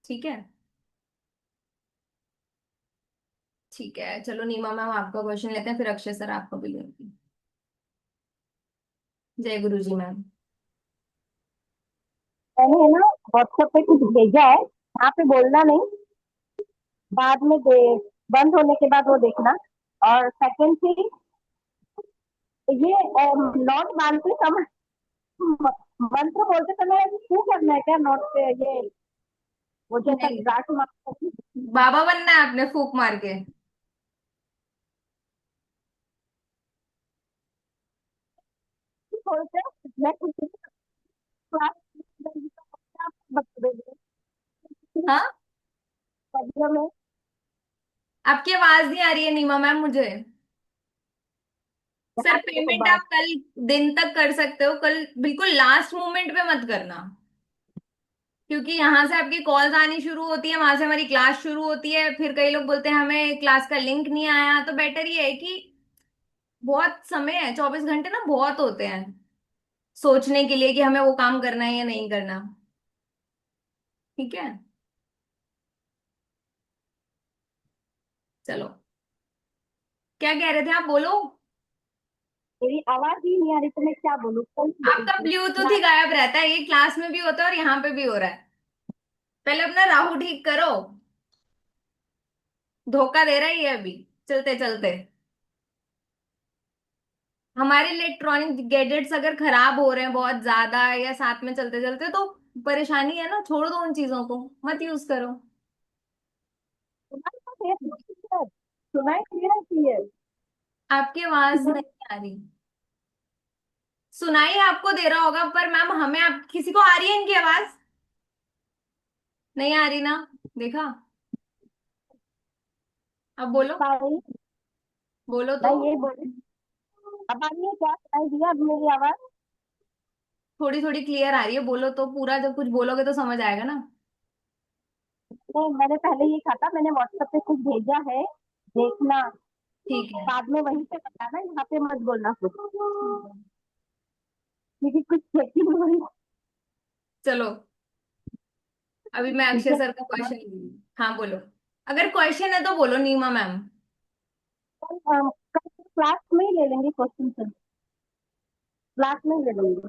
ठीक है। ठीक है, चलो नीमा मैम आपका क्वेश्चन लेते हैं, फिर अक्षय सर आपको भी लेंगे। जय गुरु जी मैम। मैंने है ना व्हाट्सएप पे कुछ भेजा है, यहाँ पे बोलना नहीं, बाद में बंद होने के बाद वो देखना। और सेकंड चीज, ये नोट बांधते समय मंत्र बोलते समय क्यों करना है क्या नोट पे ये, वो जैसा नहीं, गांठ मारते हैं, बाबा बनना है आपने फूक मार के। बोलते हैं मैं कुछ क्लास बता देंगे हाँ, में। आपकी आवाज नहीं आ रही है नीमा मैम मुझे। सर ध्यान देखो पेमेंट बात, आप कल दिन तक कर सकते हो, कल बिल्कुल लास्ट मोमेंट पे मत करना, क्योंकि यहाँ से आपकी कॉल्स आनी शुरू होती है, वहां से हमारी क्लास शुरू होती है, फिर कई लोग बोलते हैं हमें क्लास का लिंक नहीं आया। तो बेटर ये है कि बहुत समय है, 24 घंटे ना बहुत होते हैं सोचने के लिए कि हमें वो काम करना है या नहीं करना। ठीक है, चलो क्या कह रहे थे आप, बोलो। मेरी आवाज ही नहीं आ रही तो मैं क्या बोलूँ, कौन सी बोलूँ आपका ब्लूटूथ ही गायब रहता है, ये क्लास में भी होता है और यहाँ पे भी हो रहा है। पहले अपना राहु ठीक करो, धोखा दे रहा है ये अभी चलते चलते। हमारे इलेक्ट्रॉनिक गैजेट्स अगर खराब हो रहे हैं बहुत ज्यादा या साथ में चलते चलते, तो परेशानी है ना, छोड़ दो उन चीजों को, मत यूज करो। सुनाई क्लियर क्लियर। आपकी आवाज नहीं आ रही। सुनाई आपको दे रहा होगा पर मैम हमें, आप किसी को आ रही है इनकी आवाज? नहीं आ रही ना, देखा। अब बोलो, भाई बोलो मैं तो। ये बोली, अब आ रही है क्या, सुनाई दिया अब मेरी आवाज? थोड़ी थोड़ी क्लियर आ रही है, बोलो तो, पूरा जब कुछ बोलोगे तो समझ आएगा ना। नहीं, मैंने पहले ये कहा था, मैंने व्हाट्सएप पे कुछ भेजा है, देखना, ठीक है। बाद में वहीं पे बताना, यहाँ पे मत बोलना कुछ, क्योंकि कुछ चेकिंग हो रही चलो अभी मैं है, ठीक अक्षय है। सर का क्वेश्चन, हाँ बोलो, अगर क्वेश्चन है तो बोलो नीमा मैम। कल क्लास में ही ले लेंगे क्वेश्चन, सर क्लास में ही ले लेंगे,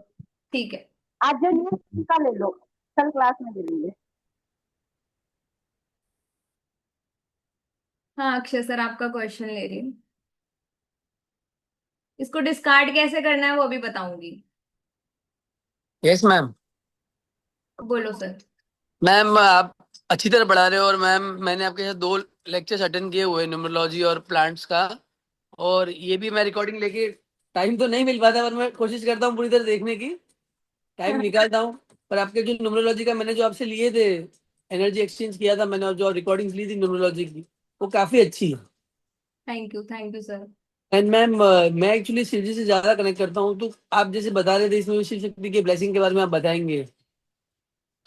ठीक है। आज जो न्यूज का ले लो, कल क्लास में ले लेंगे। हाँ अक्षय सर आपका क्वेश्चन ले रही हूँ, इसको डिस्कार्ड कैसे करना है वो भी बताऊंगी। Yes ma'am. बोलो सर। मैम आप अच्छी तरह पढ़ा रहे हो, और मैम मैंने आपके साथ 2 लेक्चर्स अटेंड किए हुए, न्यूमरोलॉजी और प्लांट्स का, और ये भी मैं रिकॉर्डिंग लेके, टाइम तो नहीं मिल पाता पर मैं कोशिश करता हूँ पूरी तरह देखने की, टाइम निकालता हूँ। पर आपके जो न्यूमरोलॉजी का मैंने जो आपसे लिए थे, एनर्जी एक्सचेंज किया था मैंने, और जो रिकॉर्डिंग्स ली थी न्यूमरोलॉजी की, वो काफी अच्छी है। Thank you sir. And ma'am मैं एक्चुअली शिव जी से ज्यादा कनेक्ट करता हूँ, तो आप जैसे बता रहे थे इसमें शिव शक्ति के ब्लेसिंग के बारे में आप बताएंगे,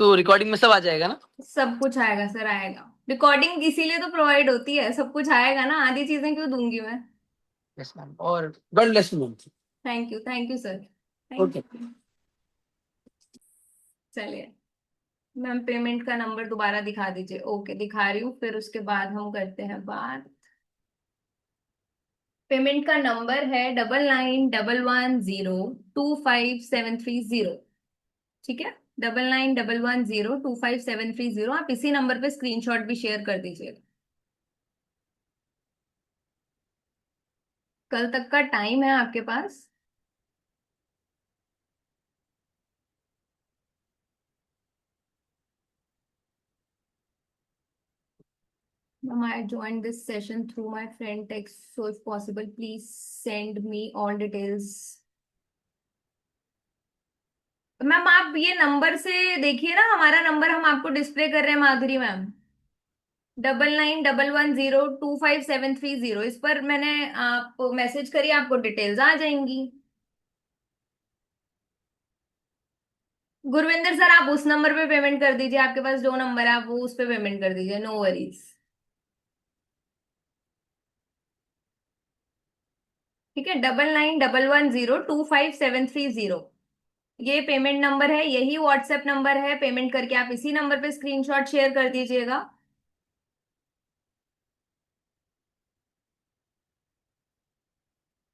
तो रिकॉर्डिंग में सब आ जाएगा ना? सब कुछ आएगा सर, आएगा, रिकॉर्डिंग इसीलिए तो प्रोवाइड होती है, सब कुछ आएगा ना, आधी चीजें क्यों दूंगी मैं। यस मैम, और God bless you ma'am. Thank you sir, thank okay. You. चलिए मैम पेमेंट का नंबर दोबारा दिखा दीजिए। ओके दिखा रही हूँ, फिर उसके बाद हम करते हैं बात। पेमेंट का नंबर है 9911025730। ठीक है, 9911025730, आप इसी नंबर पे स्क्रीनशॉट भी शेयर कर दीजिए। कल तक का टाइम है आपके पास। Ma'am, I joined this session through my friend text, so if possible, please send me all details. Ma'am आप ये नंबर से देखिए ना, हमारा नंबर हम आपको डिस्प्ले कर रहे हैं माधुरी मैम, 9911025730, इस पर मैंने आप मैसेज करिए, आपको डिटेल्स आ जाएंगी। गुरविंदर सर आप उस नंबर पे पेमेंट कर दीजिए, आपके पास जो नंबर है आप वो उस पे पेमेंट कर दीजिए, नो वरीज। ठीक है, 9911025730, ये पेमेंट नंबर है, यही व्हाट्सएप नंबर है। पेमेंट करके आप इसी नंबर पे स्क्रीनशॉट शेयर कर दीजिएगा।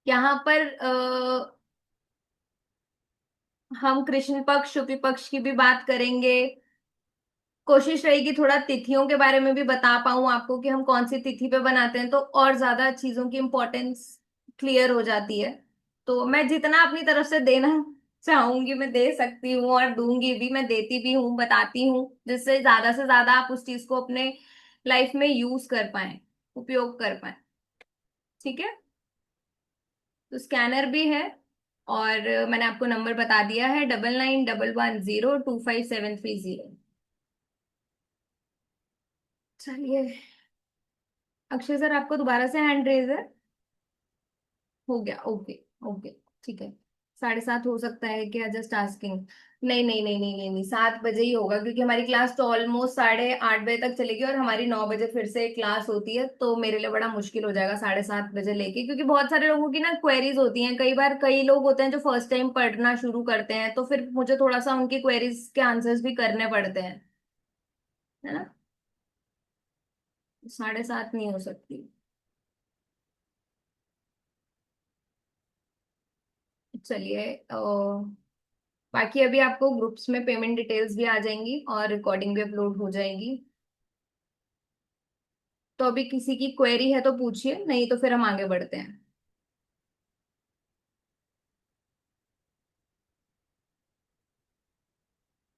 यहाँ पर हम कृष्ण पक्ष शुक्ल पक्ष की भी बात करेंगे। कोशिश रहेगी थोड़ा तिथियों के बारे में भी बता पाऊं आपको कि हम कौन सी तिथि पे बनाते हैं, तो और ज्यादा चीजों की इम्पोर्टेंस क्लियर हो जाती है। तो मैं जितना अपनी तरफ से देना चाहूंगी मैं दे सकती हूँ, और दूंगी भी, मैं देती भी हूँ, बताती हूँ, जिससे ज्यादा से ज्यादा आप उस चीज को अपने लाइफ में यूज कर पाए, उपयोग कर पाए। ठीक है, तो स्कैनर भी है, और मैंने आपको नंबर बता दिया है, 9911025730। चलिए, अक्षय सर आपको दोबारा से हैंड रेज है, हो गया, ओके। ओके, ठीक है। 7:30 हो सकता है क्या, जस्ट आस्किंग। नहीं नहीं नहीं नहीं नहीं नहीं, 7 बजे ही होगा, क्योंकि हमारी क्लास तो ऑलमोस्ट 8:30 बजे तक चलेगी, और हमारी 9 बजे फिर से क्लास होती है, तो मेरे लिए बड़ा मुश्किल हो जाएगा 7:30 बजे लेके, क्योंकि बहुत सारे लोगों की ना क्वेरीज होती हैं। कई बार कई लोग होते हैं जो फर्स्ट टाइम पढ़ना शुरू करते हैं, तो फिर मुझे थोड़ा सा उनकी क्वेरीज के आंसर्स भी करने पड़ते हैं, है ना। 7:30 नहीं हो सकती। चलिए, बाकी अभी आपको ग्रुप्स में पेमेंट डिटेल्स भी आ जाएंगी, और रिकॉर्डिंग भी अपलोड हो जाएगी। तो अभी किसी की क्वेरी है तो पूछिए, नहीं तो फिर हम आगे बढ़ते हैं।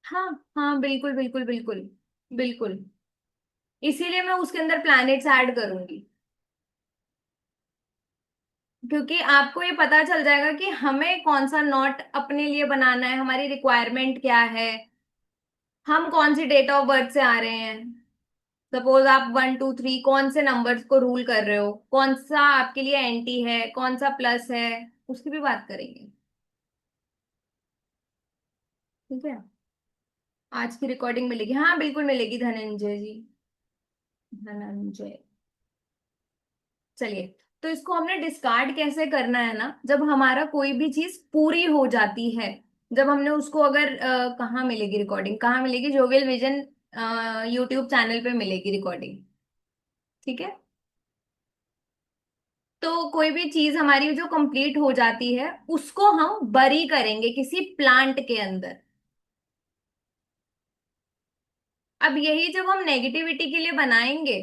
हाँ हाँ, बिल्कुल बिल्कुल बिल्कुल बिल्कुल, इसीलिए मैं उसके अंदर प्लैनेट्स ऐड करूंगी, क्योंकि आपको ये पता चल जाएगा कि हमें कौन सा नोट अपने लिए बनाना है, हमारी रिक्वायरमेंट क्या है, हम कौन सी डेट ऑफ बर्थ से आ रहे हैं। सपोज आप 1 2 3 कौन से नंबर्स को रूल कर रहे हो, कौन सा आपके लिए एंटी है, कौन सा प्लस है, उसकी भी बात करेंगे। ठीक है, आज की रिकॉर्डिंग मिलेगी, हाँ बिल्कुल मिलेगी धनंजय जी, धनंजय। चलिए, तो इसको हमने डिस्कार्ड कैसे करना है ना, जब हमारा कोई भी चीज पूरी हो जाती है, जब हमने उसको अगर कहाँ मिलेगी रिकॉर्डिंग, कहाँ मिलेगी, जोवेल विजन यूट्यूब चैनल पे मिलेगी रिकॉर्डिंग। ठीक है, तो कोई भी चीज हमारी जो कंप्लीट हो जाती है, उसको हम बरी करेंगे किसी प्लांट के अंदर। अब यही जब हम नेगेटिविटी के लिए बनाएंगे,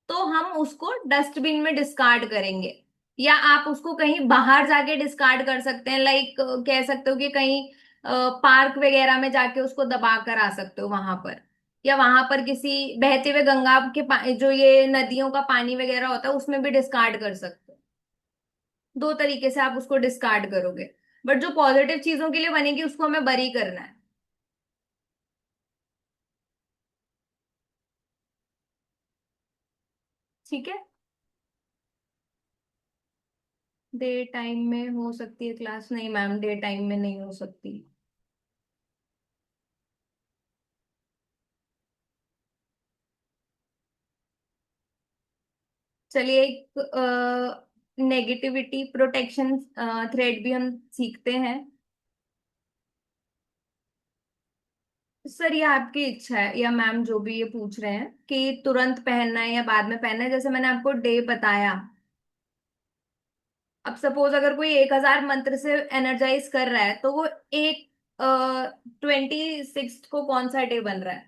तो हम उसको डस्टबिन में डिस्कार्ड करेंगे, या आप उसको कहीं बाहर जाके डिस्कार्ड कर सकते हैं, लाइक कह सकते हो कि कहीं पार्क वगैरह में जाके उसको दबा कर आ सकते हो वहां पर, या वहां पर किसी बहते हुए गंगा के जो ये नदियों का पानी वगैरह होता है उसमें भी डिस्कार्ड कर सकते हो। दो तरीके से आप उसको डिस्कार्ड करोगे, बट जो पॉजिटिव चीजों के लिए बनेगी उसको हमें बरी करना है। ठीक है, डे टाइम में हो सकती है क्लास, नहीं मैम डे टाइम में नहीं हो सकती। चलिए, एक नेगेटिविटी प्रोटेक्शन थ्रेड भी हम सीखते हैं। सर ये आपकी इच्छा है, या मैम जो भी ये पूछ रहे हैं कि तुरंत पहनना है या बाद में पहनना है, जैसे मैंने आपको डे बताया। अब सपोज अगर कोई 1000 मंत्र से एनर्जाइज कर रहा है, तो वो एक 26 को कौन सा डे बन रहा है,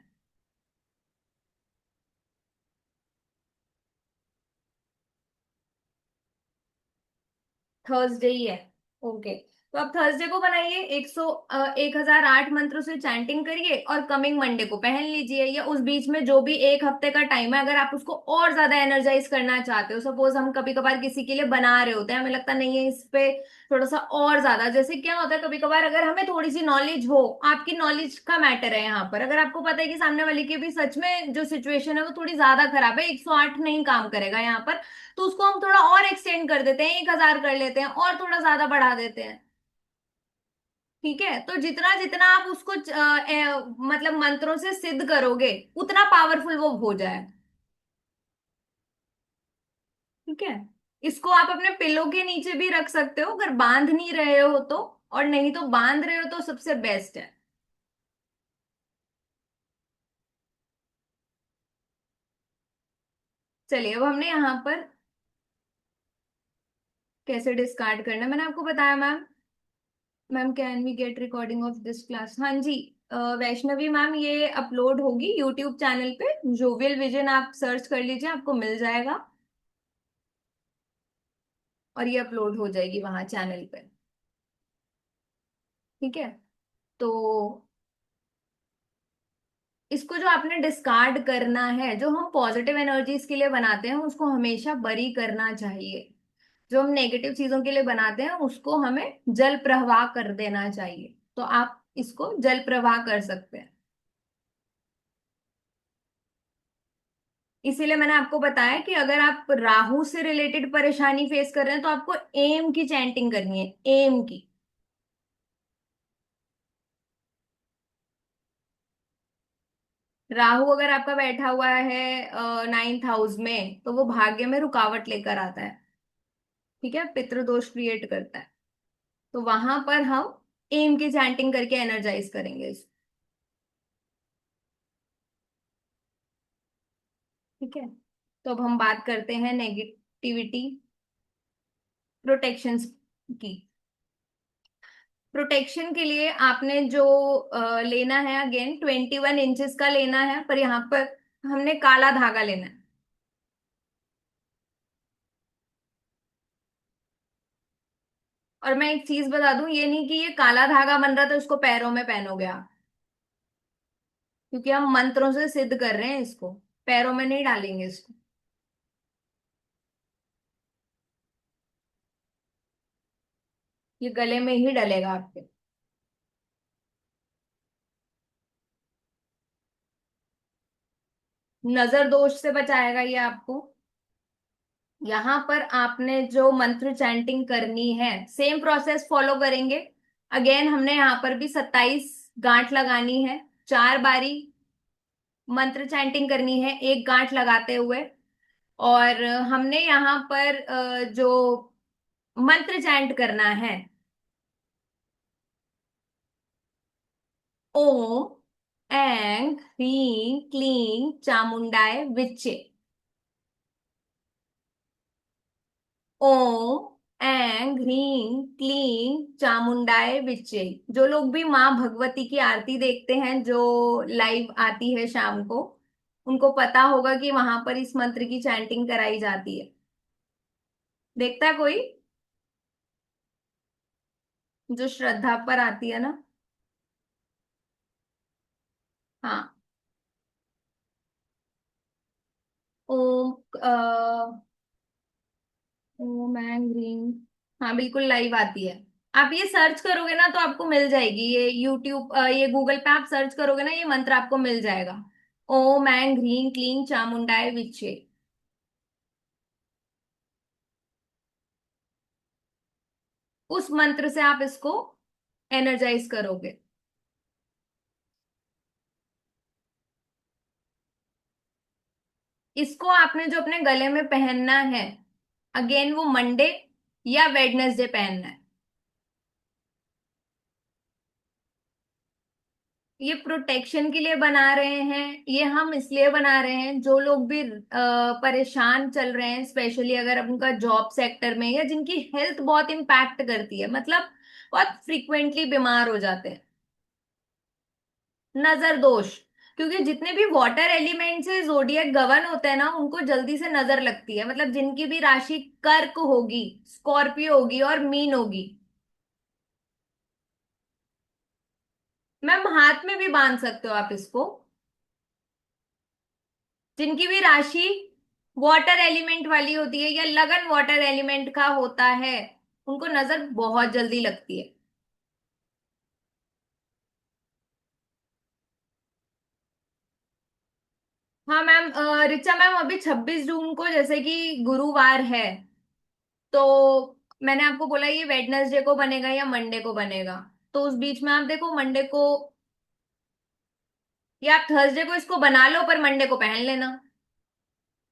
थर्सडे ही है। ओके, तो आप थर्सडे को बनाइए, 1008 मंत्रों से चैंटिंग करिए, और कमिंग मंडे को पहन लीजिए, या उस बीच में जो भी एक हफ्ते का टाइम है, अगर आप उसको और ज्यादा एनर्जाइज करना चाहते हो। सपोज हम कभी कभार किसी के लिए बना रहे होते हैं, हमें लगता नहीं है इस पे थोड़ा सा और ज्यादा, जैसे क्या होता है कभी कभार, अगर हमें थोड़ी सी नॉलेज हो, आपकी नॉलेज का मैटर है यहाँ पर, अगर आपको पता है कि सामने वाले की भी सच में जो सिचुएशन है वो थोड़ी ज्यादा खराब है, 108 नहीं काम करेगा यहाँ पर, तो उसको हम थोड़ा और एक्सटेंड कर देते हैं, 1000 कर लेते हैं, और थोड़ा ज्यादा बढ़ा देते हैं। ठीक है, तो जितना जितना आप उसको मतलब मंत्रों से सिद्ध करोगे, उतना पावरफुल वो हो जाए। ठीक है, इसको आप अपने पिलो के नीचे भी रख सकते हो अगर बांध नहीं रहे हो तो, और नहीं तो बांध रहे हो तो सबसे बेस्ट है। चलिए, अब हमने यहाँ पर कैसे डिस्कार्ड करना है मैंने आपको बताया ma'am. Ma'am can we get recording of this class? हाँ जी। वैष्णवी मैम, ये अपलोड होगी यूट्यूब चैनल पे, जोवियल विजन आप सर्च कर लीजिए, आपको मिल जाएगा, और ये अपलोड हो जाएगी वहां चैनल पे। ठीक है, तो इसको जो आपने डिस्कार्ड करना है, जो हम पॉजिटिव एनर्जीज के लिए बनाते हैं उसको हमेशा बरी करना चाहिए। जो हम नेगेटिव चीजों के लिए बनाते हैं उसको हमें जल प्रवाह कर देना चाहिए। तो आप इसको जल प्रवाह कर सकते हैं। इसीलिए मैंने आपको बताया कि अगर आप राहु से रिलेटेड परेशानी फेस कर रहे हैं तो आपको एम की चैंटिंग करनी है, एम की। राहु अगर आपका बैठा हुआ है 9th हाउस में, तो वो भाग्य में रुकावट लेकर आता है। ठीक है, पितृदोष क्रिएट करता है। तो वहां पर हम एम की चैंटिंग करके एनर्जाइज करेंगे इसको। ठीक है, तो अब हम बात करते हैं नेगेटिविटी प्रोटेक्शन की। प्रोटेक्शन के लिए आपने जो लेना है, अगेन 21 इंचेस का लेना है, पर यहाँ पर हमने काला धागा लेना है। और मैं एक चीज बता दूं, ये नहीं कि ये काला धागा बन रहा तो इसको पैरों में पहनोगे आप, क्योंकि हम मंत्रों से सिद्ध कर रहे हैं इसको, पैरों में नहीं डालेंगे इसको। ये गले में ही डलेगा आपके। नजर दोष से बचाएगा ये आपको। यहाँ पर आपने जो मंत्र चैंटिंग करनी है, सेम प्रोसेस फॉलो करेंगे। अगेन हमने यहाँ पर भी 27 गांठ लगानी है, 4 बारी मंत्र चैंटिंग करनी है एक गांठ लगाते हुए। और हमने यहाँ पर जो मंत्र चैंट करना है, ओम ऐं ह्रीं क्लीं चामुंडाय विच्चे। ओम ऐं ह्रीं क्लीं चामुंडाय विच्चे। जो लोग भी माँ भगवती की आरती देखते हैं जो लाइव आती है शाम को, उनको पता होगा कि वहां पर इस मंत्र की चैंटिंग कराई जाती है। देखता है कोई जो श्रद्धा पर आती है ना? हाँ। ओम ओम ऐं ह्रीं, हाँ बिल्कुल लाइव आती है। आप ये सर्च करोगे ना तो आपको मिल जाएगी, ये यूट्यूब ये गूगल पे आप सर्च करोगे ना, ये मंत्र आपको मिल जाएगा। ओम ऐं ह्रीं क्लीं चामुंडाय विच्चे। उस मंत्र से आप इसको एनर्जाइज करोगे। इसको आपने जो अपने गले में पहनना है, अगेन वो मंडे या वेडनेसडे पहनना है। ये प्रोटेक्शन के लिए बना रहे हैं, ये हम इसलिए बना रहे हैं जो लोग भी परेशान चल रहे हैं, स्पेशली अगर उनका जॉब सेक्टर में, या जिनकी हेल्थ बहुत इम्पैक्ट करती है, मतलब बहुत फ्रिक्वेंटली बीमार हो जाते हैं। नजर दोष, क्योंकि जितने भी वाटर एलिमेंट से जोडियक गवर्न होते हैं ना, उनको जल्दी से नजर लगती है। मतलब जिनकी भी राशि कर्क होगी, स्कॉर्पियो होगी और मीन होगी, मैम हाथ में भी बांध सकते हो आप इसको। जिनकी भी राशि वाटर एलिमेंट वाली होती है या लगन वाटर एलिमेंट का होता है, उनको नजर बहुत जल्दी लगती है। हाँ मैम, रिचा मैम, अभी 26 जून को जैसे कि गुरुवार है, तो मैंने आपको बोला ये वेडनेसडे को बनेगा या मंडे को बनेगा। तो उस बीच में आप देखो, मंडे को या आप थर्सडे को इसको बना लो, पर मंडे को पहन लेना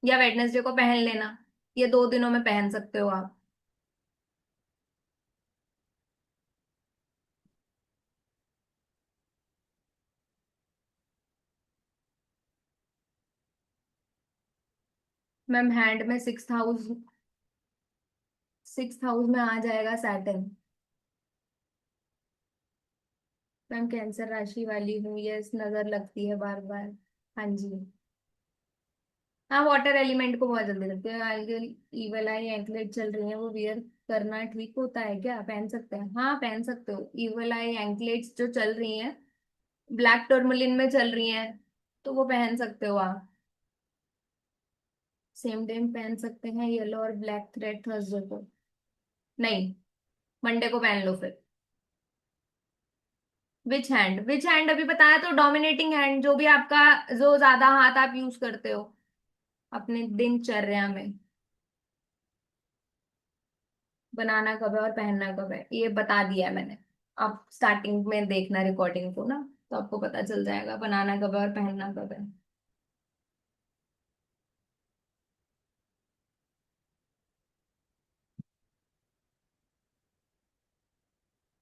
या वेडनेसडे को पहन लेना। ये 2 दिनों में पहन सकते हो आप। मैम हैंड में 6 हाउस में आ जाएगा सैटर्न। मैम कैंसर राशि वाली हूँ, यस नजर लगती है बार बार। हाँ जी। हाँ वाटर एलिमेंट को बहुत जल्दी लगती है। आजकल ईवल आई एंकलेट चल रही है, वो वियर करना ठीक होता है क्या? पहन सकते हैं, हाँ पहन सकते हो। ईवल आई एंकलेट्स जो चल रही हैं, ब्लैक टर्मलिन में चल रही हैं, तो वो पहन सकते हो आप। सेम टाइम पहन सकते हैं येलो और ब्लैक थ्रेड थर्सडे को। नहीं, मंडे को पहन लो फिर। विच हैंड अभी बताया तो, डोमिनेटिंग हैंड जो भी आपका, जो ज्यादा हाथ आप यूज करते हो अपने दिनचर्या में। बनाना कब है और पहनना कब है ये बता दिया है मैंने। आप स्टार्टिंग में देखना रिकॉर्डिंग को ना, तो आपको पता चल जाएगा बनाना कब है और पहनना कब है।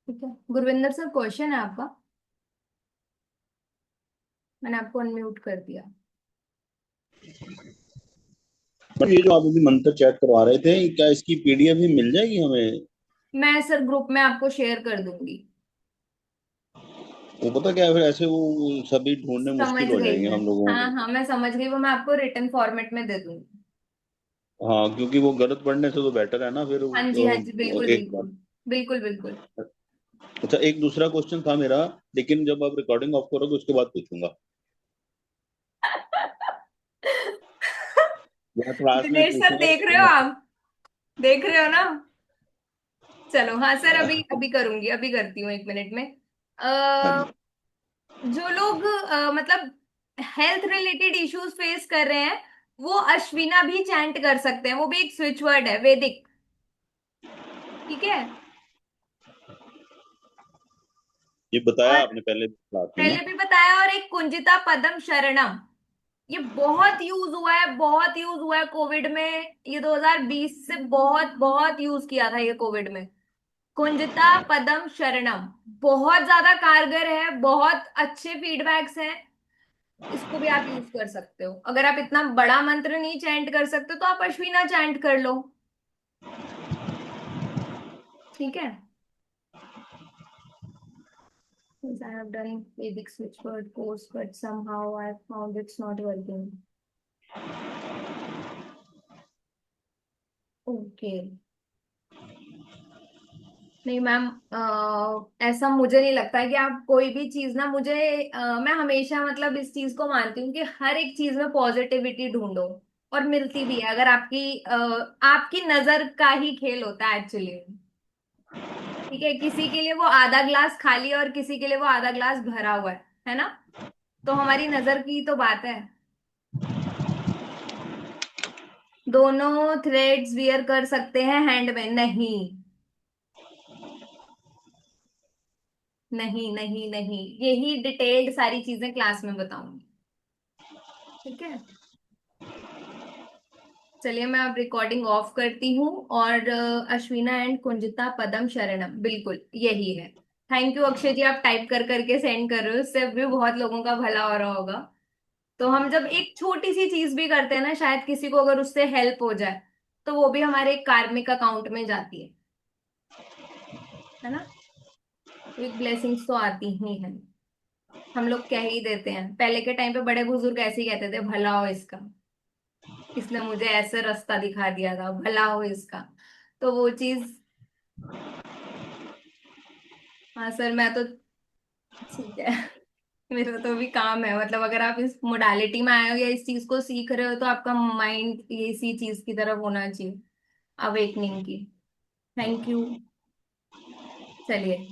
ठीक है गुरविंदर सर, क्वेश्चन है आपका? मैंने आपको अनम्यूट कर दिया। बट ये जो आप अभी मंत्र चैट करवा रहे थे, क्या इसकी पीडीएफ भी मिल जाएगी हमें? मैं सर ग्रुप में आपको शेयर कर दूंगी। वो पता क्या है, फिर ऐसे वो सभी ढूंढने समझ मुश्किल हो गई जाएंगे मैं। हम लोगों हाँ को। हाँ मैं समझ गई, वो मैं आपको रिटर्न फॉर्मेट में दे दूंगी। हाँ, क्योंकि वो गलत पढ़ने से तो बेटर है ना फिर हाँ जी बिल्कुल एक बार। बिल्कुल। बिल्कुल बिल्कुल। अच्छा, एक दूसरा क्वेश्चन था मेरा, लेकिन जब आप रिकॉर्डिंग ऑफ करोगे उसके बाद पूछूंगा, या क्लास में दिनेश सर पूछूंगा देख रहे हो तो। आप? देख रहे हो ना? चलो हाँ सर, अभी अभी करूंगी, अभी करती हूँ 1 मिनट में। हाँ अ, जी। जो लोग मतलब हेल्थ रिलेटेड इश्यूज फेस कर रहे हैं, वो अश्विना भी चैंट कर सकते हैं, वो भी एक स्विच वर्ड है वैदिक। ठीक है। ये बताया और आपने पहले क्लास में ना? पहले भी बताया, और एक कुंजिता पदम शरणम, ये बहुत यूज हुआ है, बहुत यूज हुआ है कोविड में। ये 2020 से बहुत बहुत यूज किया था ये कोविड में। कुंजिता पदम शरणम बहुत ज्यादा कारगर है, बहुत अच्छे फीडबैक्स हैं। इसको भी आप यूज कर सकते हो। अगर आप इतना बड़ा मंत्र नहीं चैंट कर सकते तो आप अश्विना चैंट कर लो। ठीक है। Since I have done Vedic switchword course, but somehow I found it's not working. Okay. नहीं मैम, ऐसा मुझे नहीं लगता है कि आप कोई भी चीज ना, मुझे मैं हमेशा मतलब इस चीज को मानती हूँ कि हर एक चीज में पॉजिटिविटी ढूंढो, और मिलती भी है। अगर आपकी नजर का ही खेल होता है एक्चुअली। ठीक है, किसी के लिए वो आधा ग्लास खाली है और किसी के लिए वो आधा ग्लास भरा हुआ है ना? तो हमारी नजर की तो बात है। दोनों थ्रेड्स वियर कर सकते हैं हैंड में? नहीं नहीं नहीं नहीं, यही डिटेल्ड सारी चीजें क्लास में बताऊंगी। ठीक है। चलिए मैं अब रिकॉर्डिंग ऑफ करती हूँ, और अश्विना एंड कुंजिता पदम शरणम बिल्कुल यही है। थैंक यू अक्षय जी, आप टाइप कर करके सेंड कर रहे हो, इससे भी बहुत लोगों का भला हो रहा होगा। तो हम जब एक छोटी सी चीज भी करते हैं ना, शायद किसी को अगर उससे हेल्प हो जाए, तो वो भी हमारे कार्मिक अकाउंट में जाती है ना? तो एक ब्लेसिंग्स तो आती ही है। हम लोग कह ही देते हैं, पहले के टाइम पे बड़े बुजुर्ग ऐसे ही कहते थे, भला हो इसका, इसने मुझे ऐसे रास्ता दिखा दिया था, भला हो इसका। तो वो चीज। हाँ सर, मैं तो ठीक है। मेरा तो भी काम है, मतलब अगर आप इस मोडालिटी में आए हो या इस चीज को सीख रहे हो, तो आपका माइंड ये इसी चीज की तरफ होना चाहिए, अवेकनिंग की। Thank you. चलिए।